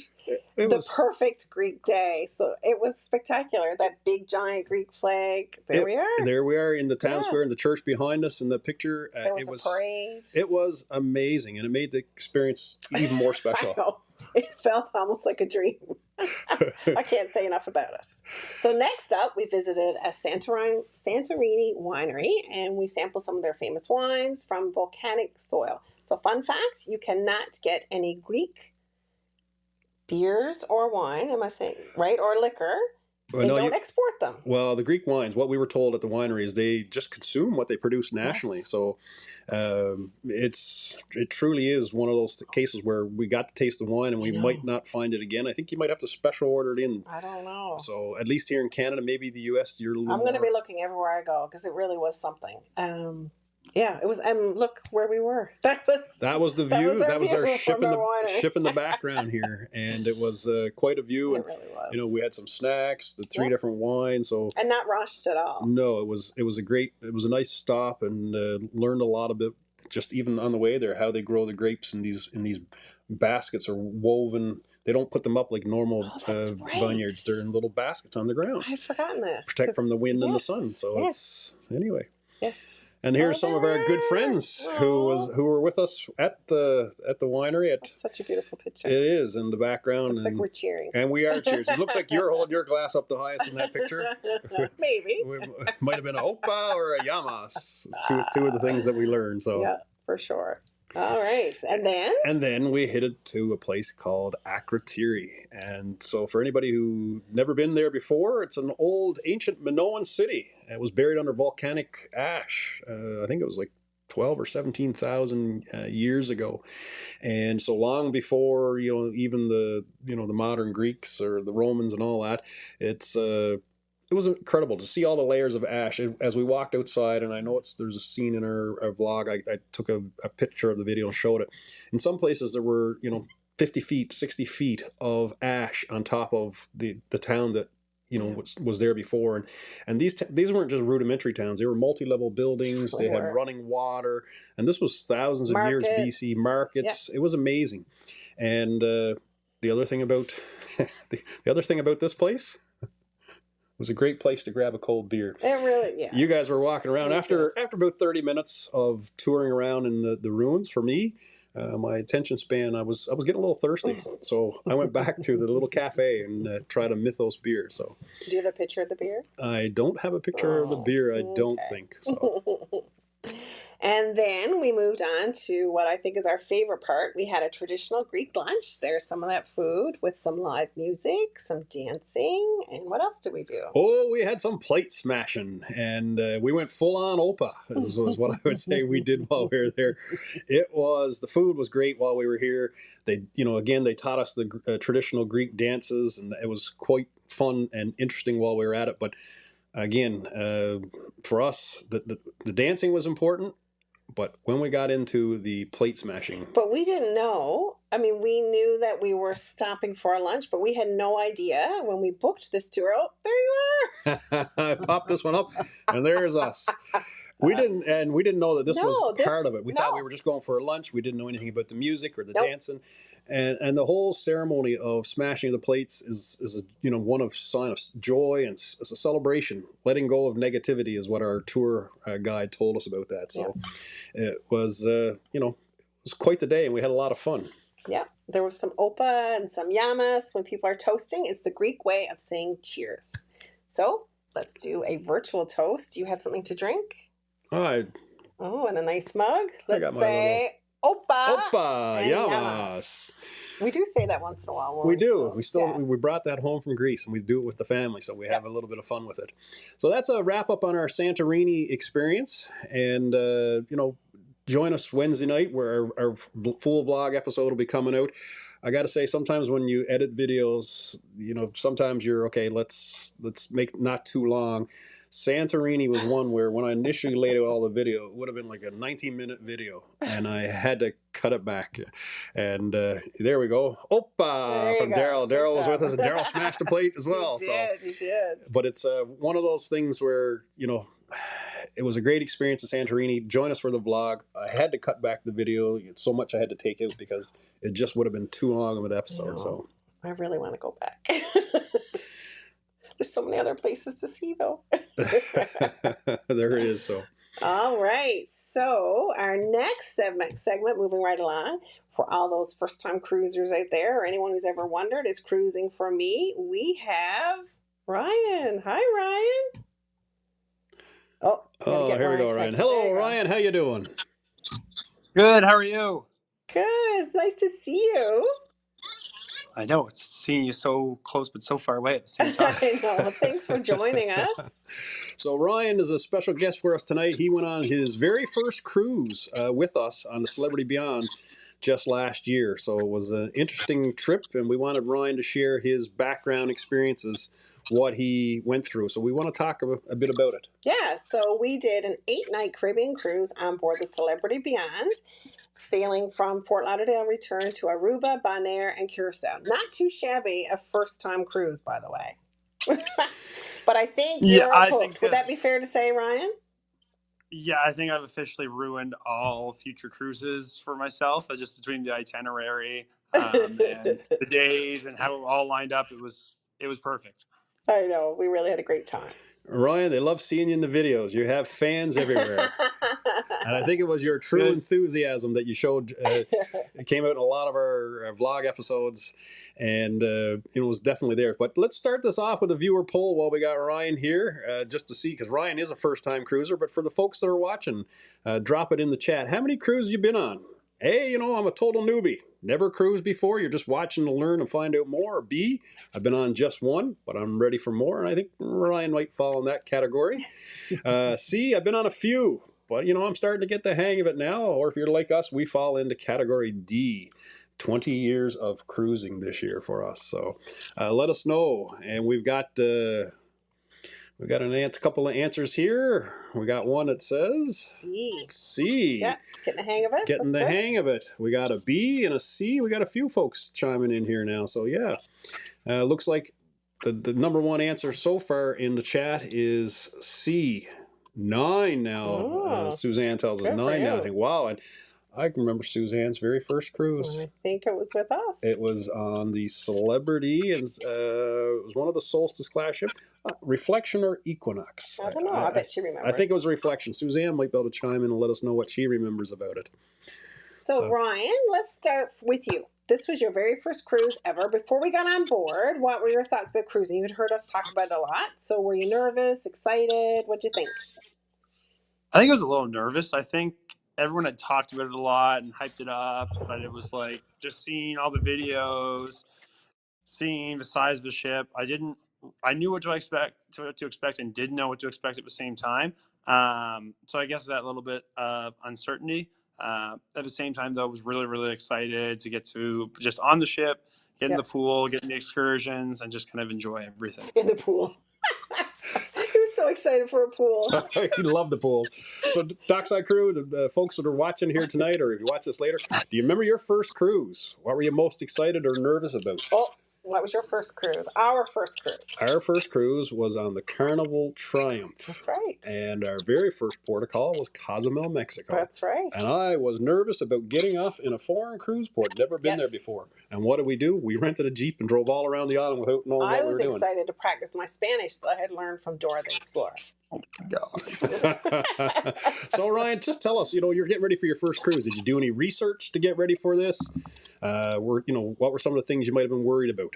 S2: the perfect Greek day. So it was spectacular. That big, giant Greek flag. There we are.
S3: There we are in the town square, and the church behind us in the picture.
S2: There was a parade.
S3: It was amazing, and it made the experience even more special.
S2: It felt almost like a dream. I can't say enough about it. So next up, we visited a Santorini winery, and we sampled some of their famous wines from volcanic soil. So fun fact, you cannot get any Greek beers or wine, am I saying right, or liquor. They don't export them.
S3: Well, the Greek wines, what we were told at the winery is they just consume what they produce nationally.
S2: Yes.
S3: So it truly is one of those cases where we got to taste the wine and we might not find it again. I think you might have to special order it in.
S2: I don't know.
S3: So at least here in Canada, maybe the US, you're a little
S2: I'm going to be looking everywhere I go because it really was something. Yeah, it was. Look where we were. That was
S3: the view. That was our ship
S2: ship
S3: in the background here, and it was quite a view.
S2: It really was.
S3: You know, we had some snacks, the three different wines,
S2: and not rushed at all.
S3: No, it was a nice stop, and learned a lot about just even on the way there how they grow the grapes in these baskets are woven. They don't put them up like normal vineyards. They're in little baskets on the ground.
S2: I'd forgotten this.
S3: Protect from the wind and the sun. So it's anyway.
S2: Yes.
S3: And here's some of our good friends who were with us at the winery.
S2: That's such a beautiful picture.
S3: It is in the background.
S2: Looks like we're cheering.
S3: And we are cheers. It looks like you're holding your glass up the highest in that picture.
S2: Maybe.
S3: It might have been a Opa or a Yamas. Two of the things that we learned. So
S2: yeah, for sure. All right. And
S3: then we headed to a place called Gratuity. And so for anybody who never been there before, it's an old ancient Minoan city. It was buried under volcanic ash. I think it was like 12 or 17,000 years ago. And so long before, even the modern Greeks or the Romans and all that, it was incredible to see all the layers of ash as we walked outside. And I know there's a scene in our vlog. I took a picture of the video and showed it. In some places there were, 50 feet, 60 feet of ash on top of the town that, was there before. And these weren't just rudimentary towns. They were multi-level buildings. They had running water. And this was thousands of years BC. Markets. Yeah. It was amazing. And the other thing about this place, it was a great place to grab a cold beer.
S2: It really, yeah.
S3: You guys were walking around after about 30 minutes of touring around in the ruins. For me, my attention span, I was getting a little thirsty, so I went back to the little cafe and tried a Mythos beer. So,
S2: do you have a picture of the beer?
S3: I don't have a picture of the beer. I don't think so.
S2: And then we moved on to what I think is our favorite part. We had a traditional Greek lunch. There's some of that food with some live music, some dancing, and what else did we do?
S3: Oh, we had some plate smashing, and we went full on Opa, is what I would say we did while we were there. The food was great while we were here. They taught us the traditional Greek dances, and it was quite fun and interesting while we were at it. But again, for us, the dancing was important. But when we got into the plate smashing...
S2: But we didn't know. I mean, we knew that we were stopping for our lunch, but we had no idea when we booked this tour. Oh, there you are.
S3: I popped this one up, and there's us. We didn't know that this was part of it. We thought we were just going for a lunch. We didn't know anything about the music or the dancing. And the whole ceremony of smashing the plates is one of sign of joy, and it's a celebration. Letting go of negativity is what our tour guide told us about that. So it was it was quite the day, and we had a lot of fun.
S2: Yeah, there was some opa and some yamas. When people are toasting, it's the Greek way of saying cheers. So let's do a virtual toast. Do you have something to drink? Oh, and a nice mug. Let's say Opa
S3: Yamas.
S2: We do say that once in a while.
S3: We do. We brought that home from Greece, and we do it with the family, so we have a little bit of fun with it. So that's a wrap up on our Santorini experience, and join us Wednesday night where our full vlog episode will be coming out. I got to say, sometimes when you edit videos, sometimes you're okay. Let's make not too long. Santorini was one where when I initially laid out all the video, it would have been like a 19-minute video, and I had to cut it back. And there we go. Opa from Daryl. Daryl was with us, and Daryl smashed the plate as well.
S2: He did.
S3: But it's one of those things where, it was a great experience in Santorini. Join us for the vlog. I had to cut back the video. It's so much I had to take out because it just would have been too long of an episode. So
S2: I really want to go back. There's so many other places to see, though.
S3: There is. So
S2: All right. So our next segment, moving right along, for all those first-time cruisers out there, or anyone who's ever wondered, is cruising for me. We have Ryan. Hi, Ryan. Oh, gotta
S3: Oh,
S2: get
S3: here we
S2: Ryan
S3: go, Ryan.
S2: connected. There
S3: Hello,
S2: you go.
S3: Ryan. How you doing?
S4: Good. How are you?
S2: Good. It's nice to see you.
S4: I know it's seeing you so close but so far away at the same time.
S2: I know. Thanks for joining us.
S3: So Ryan is a special guest for us tonight. He went on his very first cruise with us on the Celebrity Beyond just last year. So it was an interesting trip, and we wanted Ryan to share his background experiences, what he went through. So we want to talk a bit about it.
S2: Yeah, so we did an 8-night Caribbean cruise on board the Celebrity Beyond, sailing from Fort Lauderdale, return to Aruba, Bonaire, and Curacao. Not too shabby a first-time cruise, by the way. But I think
S4: Yeah,
S2: you're
S4: I
S2: hooked.
S4: think
S2: Would that be fair to say, Ryan?
S4: yeah, I think I've officially ruined all future cruises for myself. Just between the itinerary and the days and how it all lined up, it was perfect.
S2: I know. We really had a great time.
S3: Ryan, they love seeing you in the videos. You have fans everywhere. And I think it was your true
S4: Good.
S3: enthusiasm that you showed. It came out in a lot of our vlog episodes, and it was definitely there. But let's start this off with a viewer poll while we got Ryan here, just to see, because Ryan is a first-time cruiser. But for the folks that are watching, drop it in the chat. How many cruises you been on? A, I'm a total newbie. Never cruised before. You're just watching to learn and find out more. Or B, I've been on just one, but I'm ready for more. And I think Ryan might fall in that category. C, I've been on a few. But, I'm starting to get the hang of it now. Or if you're like us, we fall into category D. 20 years of cruising this year for us. So let us know. And we've got a couple of answers here. We got one that says C.
S2: Yeah, getting the hang of it.
S3: Getting
S2: That's
S3: the
S2: good.
S3: hang of it. We got a B and a C. We got a few folks chiming in here now. So yeah, looks like the number one answer so far in the chat is C. 9 now.
S2: Oh,
S3: Suzanne tells us
S2: good for
S3: 9 now. I
S2: you.
S3: think, wow. And I can remember Suzanne's very first cruise.
S2: I think it was with us.
S3: It was on the Celebrity, and it was one of the Solstice class ship. Reflection or Equinox?
S2: I don't know. I bet she remembers.
S3: I think it was Reflection. Suzanne might be able to chime in and let us know what she remembers about it.
S2: So Ryan, let's start with you. This was your very first cruise ever. Before we got on board, what were your thoughts about cruising? You'd heard us talk about it a lot. So were you nervous, excited? What'd you think?
S4: I think I was a little nervous. I think everyone had talked about it a lot and hyped it up, but it was like just seeing all the videos, seeing the size of the ship. I knew what to expect and didn't know what to expect at the same time. So I guess that little bit of uncertainty. At the same time, though, I was really, really excited to get to just on the ship, get in the pool, get in the excursions, and just kind of enjoy everything.
S2: In the pool. He was so excited for a pool.
S3: He loved the pool. So Dockside crew, the folks that are watching here tonight, or if you watch this later, do you remember your first cruise? What were you most excited or nervous about?
S2: Oh, what was your first cruise? Our first cruise.
S3: Our first cruise was on the Carnival Triumph.
S2: That's right.
S3: And our very first port of call was Cozumel, Mexico.
S2: That's right.
S3: And I was nervous about getting off in a foreign cruise port. Never been there before. And what did we do? We rented a Jeep and drove all around the island without knowing what we were doing.
S2: I was excited to practice my Spanish that I had learned from Dora the Explorer.
S4: Oh my God.
S3: So Ryan, just tell us, you're getting ready for your first cruise. Did you do any research to get ready for this? What were some of the things you might have been worried about?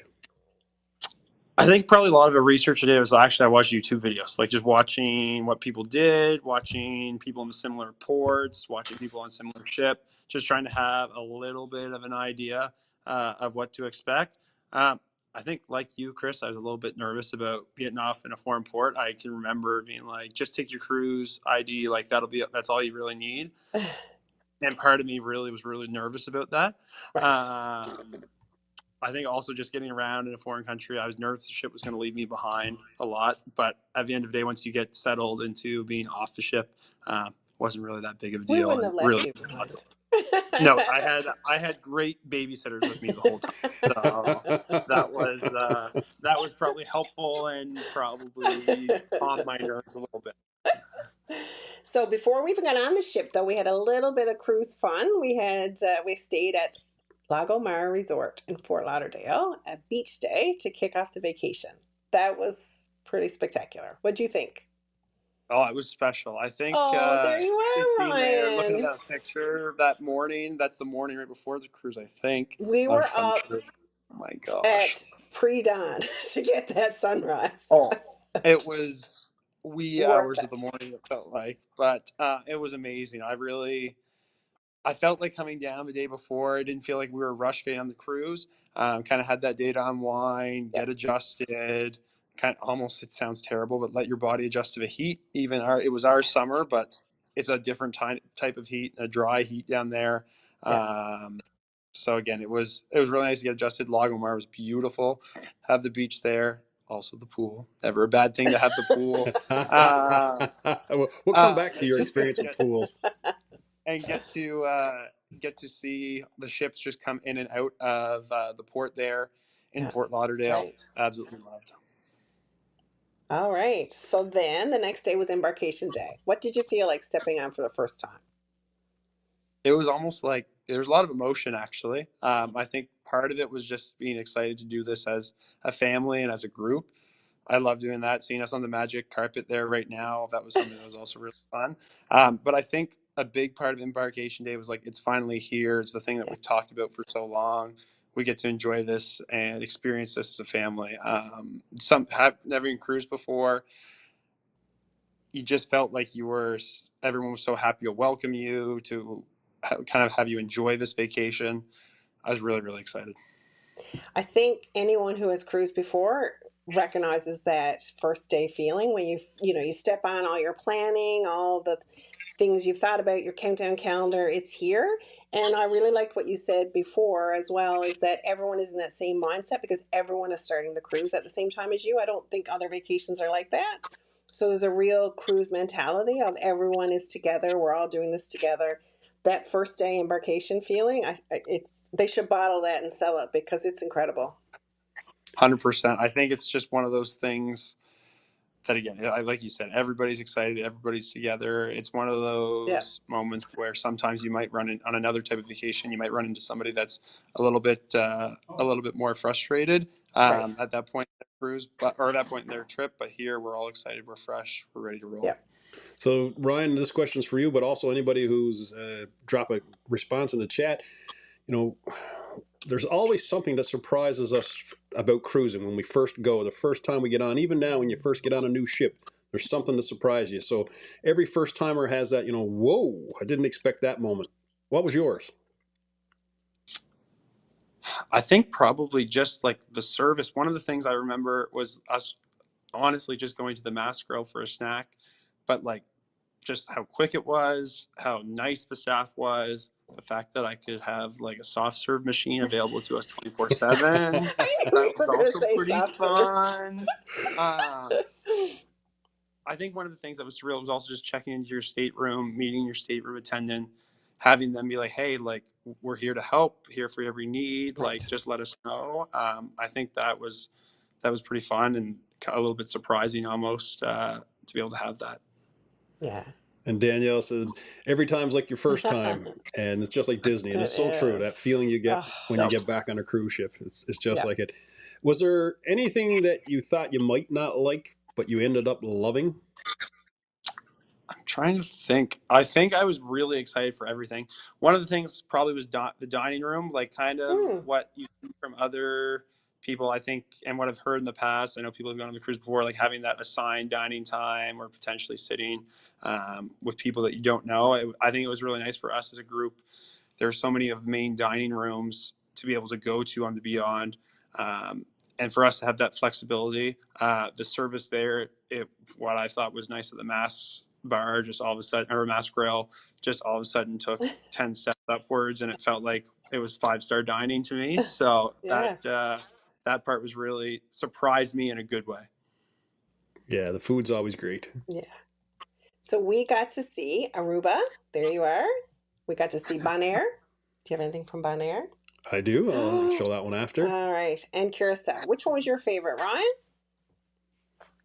S4: I think probably a lot of the research I did was I watched YouTube videos, like just watching what people did, watching people in similar ports, watching people on similar ship, just trying to have a little bit of an idea of what to expect. I think like you, Chris, I was a little bit nervous about getting off in a foreign port. I can remember being like, just take your cruise ID, like that's all you really need. And part of me was really nervous about that. I think also just getting around in a foreign country, I was nervous the ship was going to leave me behind a lot. But at the end of the day, once you get settled into being off the ship, wasn't really that big of a deal.
S2: We wouldn't have left you behind.
S4: No, I had great babysitters with me the whole time. So that was probably helpful and probably calmed my nerves a little bit.
S2: So before we even got on the ship, though, we had a little bit of cruise fun. We stayed at Lago Mar Resort in Fort Lauderdale, a beach day to kick off the vacation. That was pretty spectacular. What do you think?
S4: Oh, it was special. I think
S2: Oh, there you
S4: just
S2: are,
S4: being there, looking at
S2: Ryan.
S4: that picture that morning. That's the morning right before the cruise, I think.
S2: We
S4: Our
S2: were
S4: friend.
S2: up
S4: Oh my gosh.
S2: at pre-dawn to get that sunrise.
S4: Oh, it was wee
S2: Worth
S4: hours of the
S2: it.
S4: morning. It felt like, but it was amazing. I felt like coming down the day before. I didn't feel like we were rushed getting on the cruise. Kind of had that day to unwind,
S2: Yeah,
S4: get adjusted. Kind of almost, it sounds terrible, but let your body adjust to the heat. It was our
S2: yes,
S4: summer, but it's a different type of heat, a dry heat down there.
S2: yeah,
S4: Um, so again, it was really nice to get adjusted. Lagomar was beautiful. Have the beach there, also the pool. Never a bad thing to have the pool. Uh,
S3: We'll come back to your
S4: just
S3: experience with pools.
S4: and get to see the ships just come in and out of the port there in
S2: yeah.
S4: Fort
S2: That's
S4: Lauderdale.
S2: right.
S4: Absolutely loved.
S2: All right. So then the next day was embarkation day. What did you feel like stepping on for the first time?
S4: It was almost like there was a lot of emotion actually. I think part of it was just being excited to do this as a family and as a group. I love doing that. Seeing us on the magic carpet there right now, that was something that was also really fun. But I think a big part of embarkation day was like, it's finally here. It's the thing that
S2: Yeah,
S4: we've talked about for so long. We get to enjoy this and experience this as a family. Have never even cruised before. You just felt like everyone was so happy to welcome you, to kind of have you enjoy this vacation. I was really, really excited.
S2: I think anyone who has cruised before recognizes that first day feeling when you step on all your planning, all the things you've thought about, your countdown calendar, it's here. And I really liked what you said before as well, is that everyone is in that same mindset because everyone is starting the cruise at the same time as you. I don't think other vacations are like that. So there's a real cruise mentality of everyone is together, we're all doing this together. That first day embarkation feeling, it's they should bottle that and sell it because it's incredible.
S4: 100%. I think it's just one of those things that, again, like you said, everybody's excited, everybody's together. It's one of
S2: Yeah,
S4: those moments where sometimes you might run in on another type of vacation. You might run into somebody that's a little bit more frustrated
S2: right.
S4: at that point in their cruise, or at that point in their trip. But here, we're all excited, we're fresh, we're ready to roll.
S2: Yeah.
S3: So, Ryan, this question's for you, but also anybody who's drop a response in the chat. You know, there's always something that surprises us about cruising when we first go. The first time we get on, even now when you first get on a new ship, there's something to surprise you. So every first timer has that, whoa, I didn't expect that moment. What was yours?
S4: I think probably just like the service. One of the things I remember was us honestly just going to the Mass Grill for a snack, but like just how quick it was, how nice the staff was, the fact that I could have like a soft serve machine available to us 24/7.
S2: I knew you
S4: That was
S2: were going to
S4: also
S2: say
S4: pretty
S2: soft serve.
S4: fun. Um, I think one of the things that was surreal was also just checking into your stateroom, meeting your stateroom attendant, having them be like, "Hey, like we're here to help, here for every need. Like
S2: Right.
S4: just let us know." I think that was pretty fun and a little bit surprising almost to be able to have that.
S2: Yeah.
S3: And Danielle said, every time's like your first time. And it's just like Disney. And
S2: It
S3: it's so true. That
S2: is.
S3: feeling you get
S2: Oh,
S3: when you
S4: Yep.
S3: get back on a cruise ship, it's just
S2: yeah.
S3: like it. Was there anything that you thought you might not like, but you ended up loving?
S4: I'm trying to think. I think I was really excited for everything. One of the things probably was the dining room, like kind of
S2: Mm,
S4: what you see from other people, I think, and what I've heard in the past. I know people have gone on the cruise before, like having that assigned dining time or potentially sitting with people that you don't know. I think it was really nice for us as a group. There are so many of main dining rooms to be able to go to on the Beyond. Um, and for us to have that flexibility, the service there, what I thought was nice at the Mass bar, just all of a sudden, or Mass Grill, just all of a sudden took 10 steps upwards, and it felt like it was 5-star dining to me. So
S2: yeah.
S4: that part was really surprised me in a good way.
S3: Yeah, the food's always great.
S2: Yeah. So we got to see Aruba. There you are. We got to see Bonaire. Do you have anything from Bonaire?
S3: I do. I'll show that one after.
S2: All right. And Curacao. Which one was your favorite, Ryan?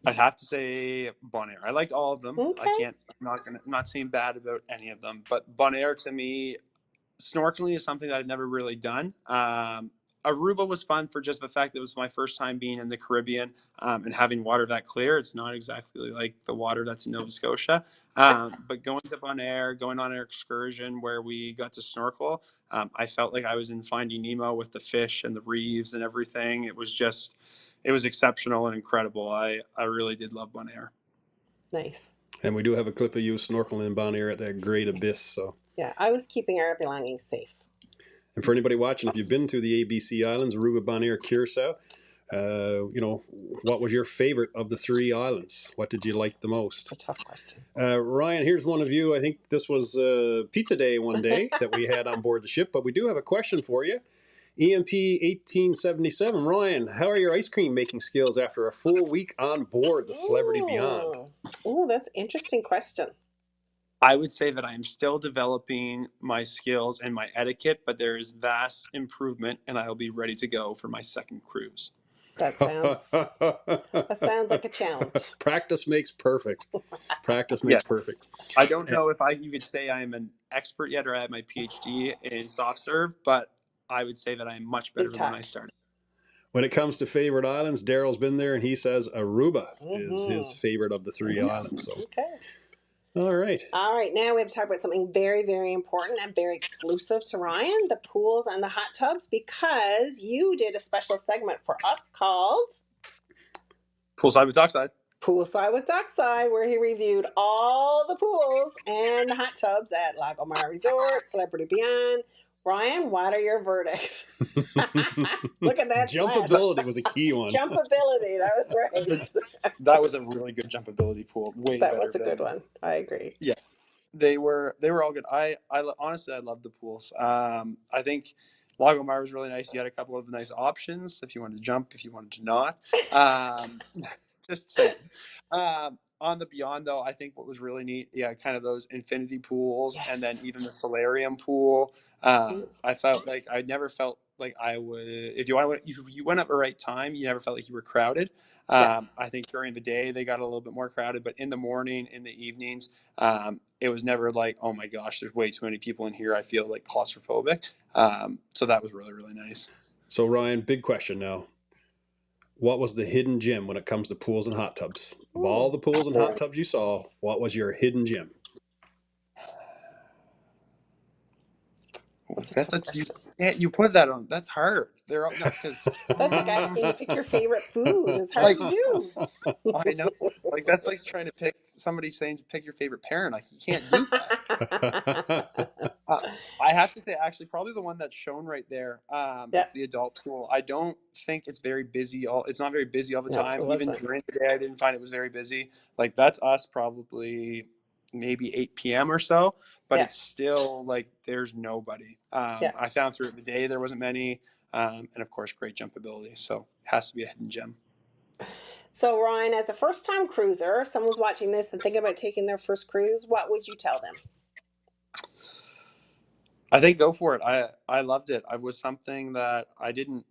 S4: I'd have to say Bonaire. I liked all of them. I
S2: Okay.
S4: can't. I'm not saying bad about any of them, but Bonaire to me, snorkeling is something that I've never really done. Aruba was fun for just the fact that it was my first time being in the Caribbean, and having water that clear. It's not exactly like the water that's in Nova Scotia. But going to Bonaire, going on an excursion where we got to snorkel, I felt like I was in Finding Nemo with the fish and the reefs and everything. It was exceptional and incredible. I really did love Bonaire.
S2: Nice.
S3: And we do have a clip of you snorkeling in Bonaire at that great abyss. So,
S2: Yeah, I was keeping our belongings safe.
S3: and for anybody watching, if you've been to the ABC Islands, Aruba, Bonaire, Curacao, what was your favorite of the 3 islands? What did you like the most?
S2: It's a tough question.
S3: Ryan, here's one of you. I think this was pizza day one day that we had on board the ship, but we do have a question for you. EMP 1877. Ryan, how are your ice cream making skills after a full week on board the Celebrity Beyond?
S2: Oh, that's an interesting question.
S4: I would say that I am still developing my skills and my etiquette, but there is vast improvement, and I'll be ready to go for my second cruise.
S2: That sounds like a challenge.
S3: Practice makes perfect. Practice makes perfect.
S4: I don't know if you could say I am an expert yet, or I have my PhD in soft serve, but I would say that I am much better than when I started.
S3: When it comes to favorite islands, Daryl's been there, and he says Aruba is his favorite of the 3 islands. So.
S2: Okay.
S3: All right.
S2: Now we have to talk about something very, very important and very exclusive to Ryan, the pools and the hot tubs, because you did a special segment for us called
S4: Poolside with Dockside.
S2: Poolside with Dockside, where he reviewed all the pools and the hot tubs at Lagomar Resort, Celebrity Beyond. Ryan, what are your verdicts? Look at that.
S3: Jumpability was a key one.
S2: Jumpability, that was right.
S4: That was a really good jumpability pool.
S2: That was a good one. I agree.
S4: Yeah, they were all good. I honestly, I love the pools. I think Lagomar was really nice. You had a couple of nice options if you wanted to jump, if you wanted to not. Just saying. On the Beyond, though, I think what was really neat, kind of those infinity pools, and then even the solarium pool. I felt like I never felt like I would. If you went up at the right time, you never felt like you were crowded. I think during the day they got a little bit more crowded, but in the morning, in the evenings, it was never like, oh my gosh, there's way too many people in here. I feel like claustrophobic. So that was really, really nice.
S3: So Ryan, big question now. What was the hidden gem when it comes to pools and hot tubs? Of all the pools and hot tubs you saw, what was your hidden gem?
S4: You put that on. That's hard. They're all because
S2: that's like asking you to pick your favorite food. It's hard to do.
S4: I know. Like that's like trying to pick somebody saying to pick your favorite parent. Like you can't do that. I have to say, actually, probably the one that's shown right there. It's the adult pool. I don't think it's very busy. It's not very busy all the time. Even during the day, I didn't find it was very busy. Like that's us probably maybe 8 p.m. or so, but it's still like there's nobody. I found through the day there wasn't many, and of course great jumpability, so it has to be a hidden gem.
S2: So Ryan, as a first-time cruiser, if someone's watching this and thinking about taking their first cruise, what would you tell them?
S4: I think go for it. I loved it. I was something that I didn't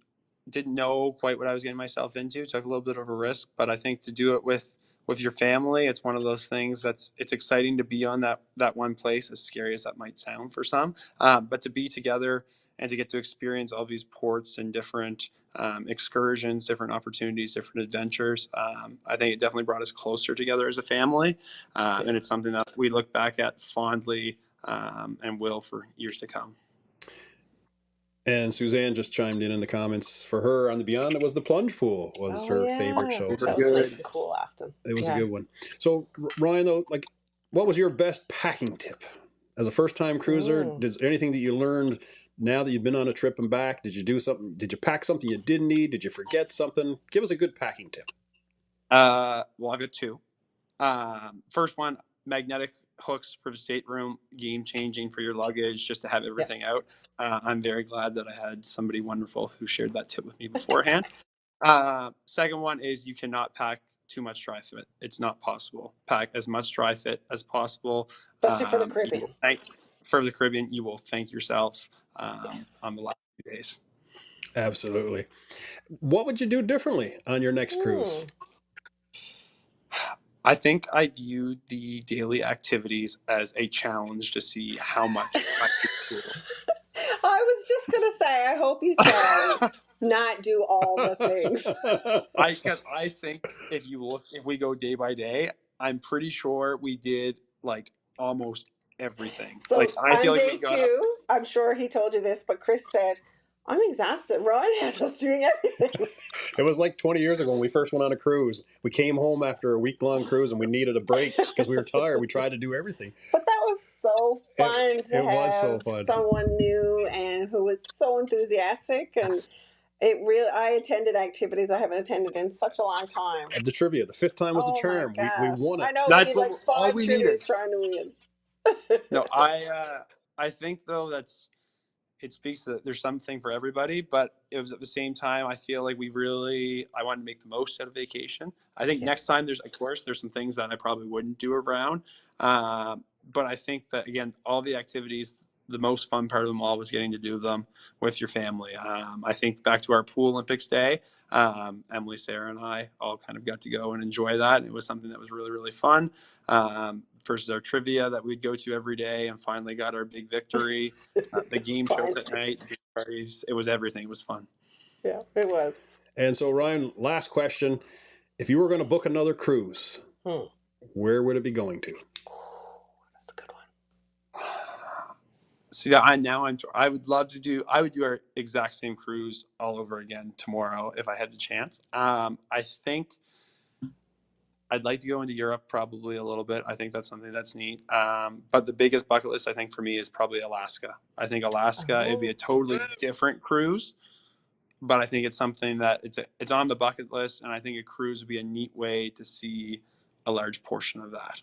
S4: know quite what I was getting myself into. Took a little bit of a risk, but I think to do it with your family, it's one of those things it's exciting to be on that one place, as scary as that might sound for some, but to be together and to get to experience all these ports and different excursions, different opportunities, different adventures. I think it definitely brought us closer together as a family, and it's something that we look back at fondly and will for years to come.
S3: And Suzanne just chimed in the comments. For her on the Beyond, it was the plunge pool was her favorite show.
S2: That was nice and cool often.
S3: It was a good one. So Ryan, though, like, what was your best packing tip as a first-time cruiser? Is there anything that you learned now that you've been on a trip and back? Did you do something? Did you pack something you didn't need? Did you forget something? Give us a good packing tip.
S4: Well, I've got two. First one, magnetic hooks for the stateroom, game changing for your luggage, just to have everything out. I'm very glad that I had somebody wonderful who shared that tip with me beforehand. Second one is you cannot pack too much dry fit. It's not possible. Pack as much dry fit as possible.
S2: Especially for the Caribbean.
S4: For the Caribbean, you will thank yourself on the last few days.
S3: Absolutely. What would you do differently on your next cruise?
S4: I think I viewed the daily activities as a challenge to see how much I could do.
S2: I was was just going to say, I hope you said not do all the things.
S4: I think if we go day by day, I'm pretty sure we did like almost everything.
S2: So
S4: Like I feel
S2: on
S4: like
S2: day
S4: we got up.
S2: 2, I'm sure he told you this, but Chris said, I'm exhausted. Ryan has us doing everything.
S3: It was like 20 years ago when we first went on a cruise. We came home after a week-long cruise and we needed a break because we were tired. We tried to do everything.
S2: But that was so fun to
S3: It was so
S2: have
S3: fun.
S2: someone new and who was so enthusiastic. And I attended activities I haven't attended in such a long time.
S3: The trivia, the 5th time was the
S2: Oh
S3: charm.
S2: my
S3: We
S2: gosh.
S3: won it.
S2: I know
S4: That's
S2: we did like
S4: all
S2: 5
S4: we
S2: trivias
S4: needed.
S2: trying to win.
S4: No, I think though it speaks that there's something for everybody, but it was at the same time, I feel like I wanted to make the most out of vacation. I think next time there's some things that I probably wouldn't do around. But I think that again, all the activities, the most fun part of them all was getting to do them with your family. I think back to our pool Olympics day, Emily, Sarah, and I all kind of got to go and enjoy that. And it was something that was really, really fun. Versus our trivia that we'd go to every day, and finally got our big victory. The game shows at night, parties, it was everything. It was fun.
S2: Yeah, it was.
S3: And so, Ryan, last question. If you were going to book another cruise, where would it be going to?
S2: That's a good one.
S4: See, I would love to do our exact same cruise all over again tomorrow if I had the chance. I think I'd like to go into Europe probably a little bit. I think that's something that's neat. But the biggest bucket list, I think, for me is probably Alaska. I think Alaska, it'd be a totally different cruise, but I think it's something that it's on the bucket list, and I think a cruise would be a neat way to see a large portion of that.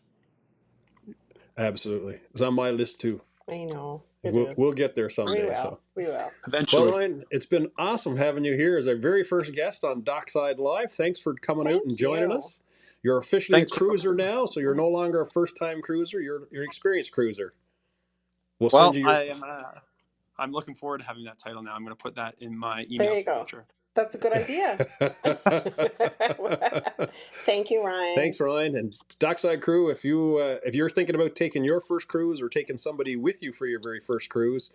S3: Absolutely. It's on my list too.
S2: I know.
S3: We'll get there someday.
S2: We will.
S4: Eventually.
S3: Well, Ryan, it's been awesome having you here as our very first guest on Dockside Live. Thanks for coming out and joining us. You're officially a cruiser now, so you're no longer a first-time cruiser. You're an experienced cruiser.
S4: Well, I'm looking forward to having that title now. I'm going to put that in my email signature.
S2: That's a good idea. Thank you, Ryan.
S3: Thanks, Ryan. And Dockside crew, if you're thinking about taking your first cruise or taking somebody with you for your very first cruise,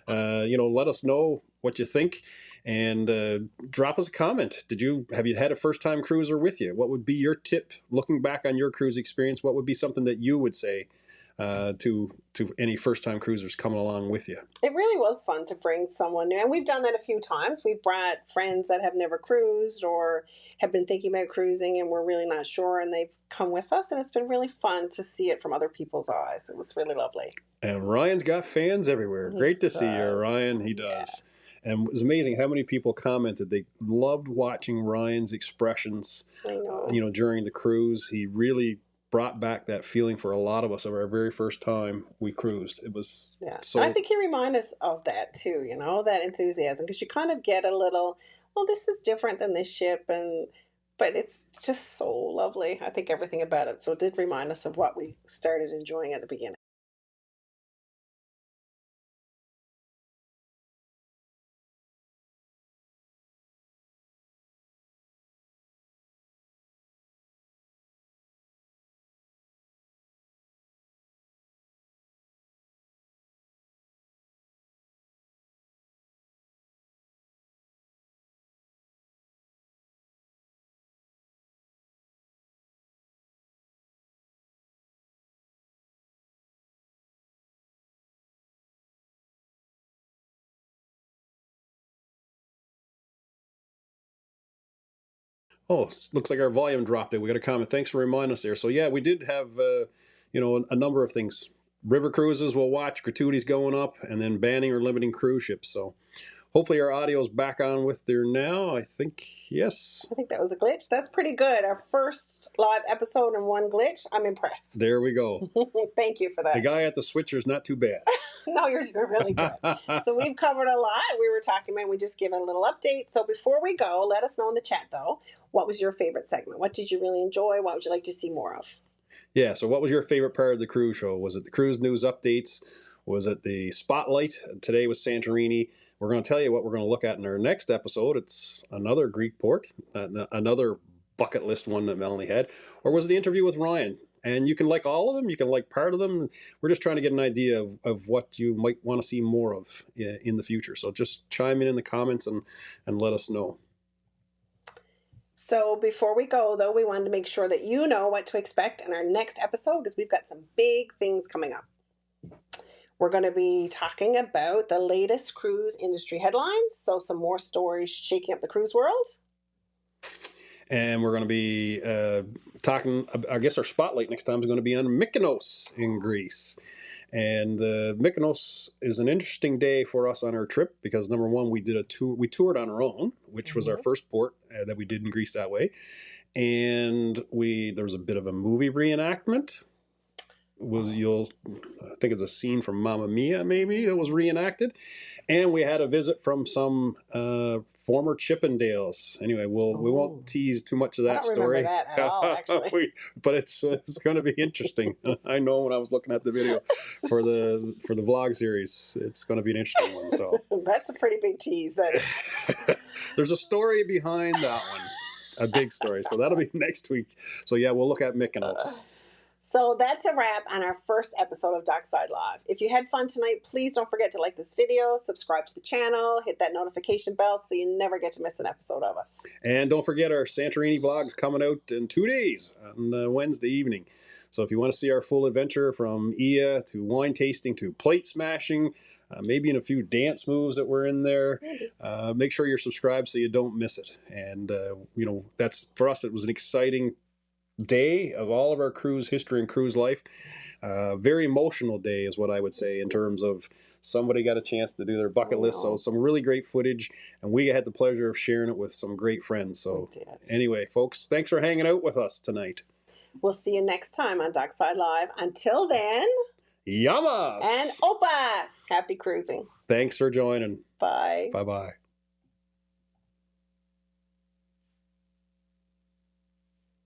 S3: let us know what you think and drop us a comment. Have you had a first-time cruiser with you? What would be your tip looking back on your cruise experience? What would be something that you would say to any first-time cruisers coming along with you?
S2: It really was fun to bring someone new, and we've done that a few times. We've brought friends that have never cruised or have been thinking about cruising and we're really not sure, and they've come with us, and it's been really fun to see it from other people's eyes. It was really lovely.
S3: And Ryan's got fans everywhere. Great to see you, Ryan. He does. Yeah. And it was amazing how many people commented they loved watching Ryan's expressions during the cruise. He really brought back that feeling for a lot of us of our very first time we cruised. It was so.
S2: I think he reminded us of that too, that enthusiasm, because you kind of get a little, well, this is different than this ship, but it's just so lovely. I think everything about it. So it did remind us of what we started enjoying at the beginning.
S3: Oh, looks like our volume dropped there. We got a comment. Thanks for reminding us there. So yeah, we did have a number of things. River cruises we'll watch, gratuities going up, and then banning or limiting cruise ships. So hopefully our audio's back on with there now. I think, yes.
S2: I think that was a glitch. That's pretty good. Our first live episode and one glitch. I'm impressed.
S3: There we go.
S2: Thank you for that.
S3: The guy at the switcher's not too bad.
S2: No, you're doing really good. So we've covered a lot. We were talking about, we just given a little update. So before we go, let us know in the chat though, what was your favorite segment? What did you really enjoy? What would you like to see more of?
S3: Yeah, so what was your favorite part of the cruise show? Was it the cruise news updates? Was it the spotlight? Today was Santorini. We're going to tell you what we're going to look at in our next episode. It's another Greek port, another bucket list one that Melanie had. Or was it the interview with Ryan? and you can like all of them, you can like part of them. We're just trying to get an idea of what you might want to see more of in the future. So just chime in the comments and let us know.
S2: So before we go, though, we wanted to make sure that you know what to expect in our next episode, because we've got some big things coming up. We're going to be talking about the latest cruise industry headlines, so some more stories shaking up the cruise world.
S3: And we're going to be talking, I guess our spotlight next time is going to be on Mykonos in Greece. And Mykonos is an interesting day for us on our trip because, number one, we did a tour. We toured on our own, which was our first port that we did in Greece that way. And there was a bit of a movie reenactment. I think it's a scene from Mamma Mia, maybe, that was reenacted. And we had a visit from some former Chippendales. Anyway, we won't tease too much of that story.
S2: I don't remember that at all, actually.
S3: But it's going to be interesting. I know when I was looking at the video for the vlog series, it's going to be an interesting one. So
S2: that's a pretty big tease. That is.
S3: There's a story behind that one, a big story. So that'll be next week. So yeah, we'll look at Mykonos.
S2: So that's a wrap on our first episode of Dockside Live. If you had fun tonight, please don't forget to like this video, subscribe to the channel, hit that notification bell so you never get to miss an episode of us.
S3: And don't forget our Santorini vlog's coming out in 2 days on Wednesday evening. So if you want to see our full adventure from Ia to wine tasting to plate smashing, maybe in a few dance moves that were in there, make sure you're subscribed so you don't miss it. And, that's, for us, it was an exciting day of all of our cruise history and cruise life. Very emotional day is what I would say, in terms of somebody got a chance to do their bucket list. So some really great footage, and we had the pleasure of sharing it with some great friends. So anyway, folks, thanks for hanging out with us tonight.
S2: We'll see you next time on Dockside Live. Until then,
S3: Yamas
S2: and Opa! Happy cruising.
S3: Thanks for joining.
S2: Bye.
S3: Bye-bye.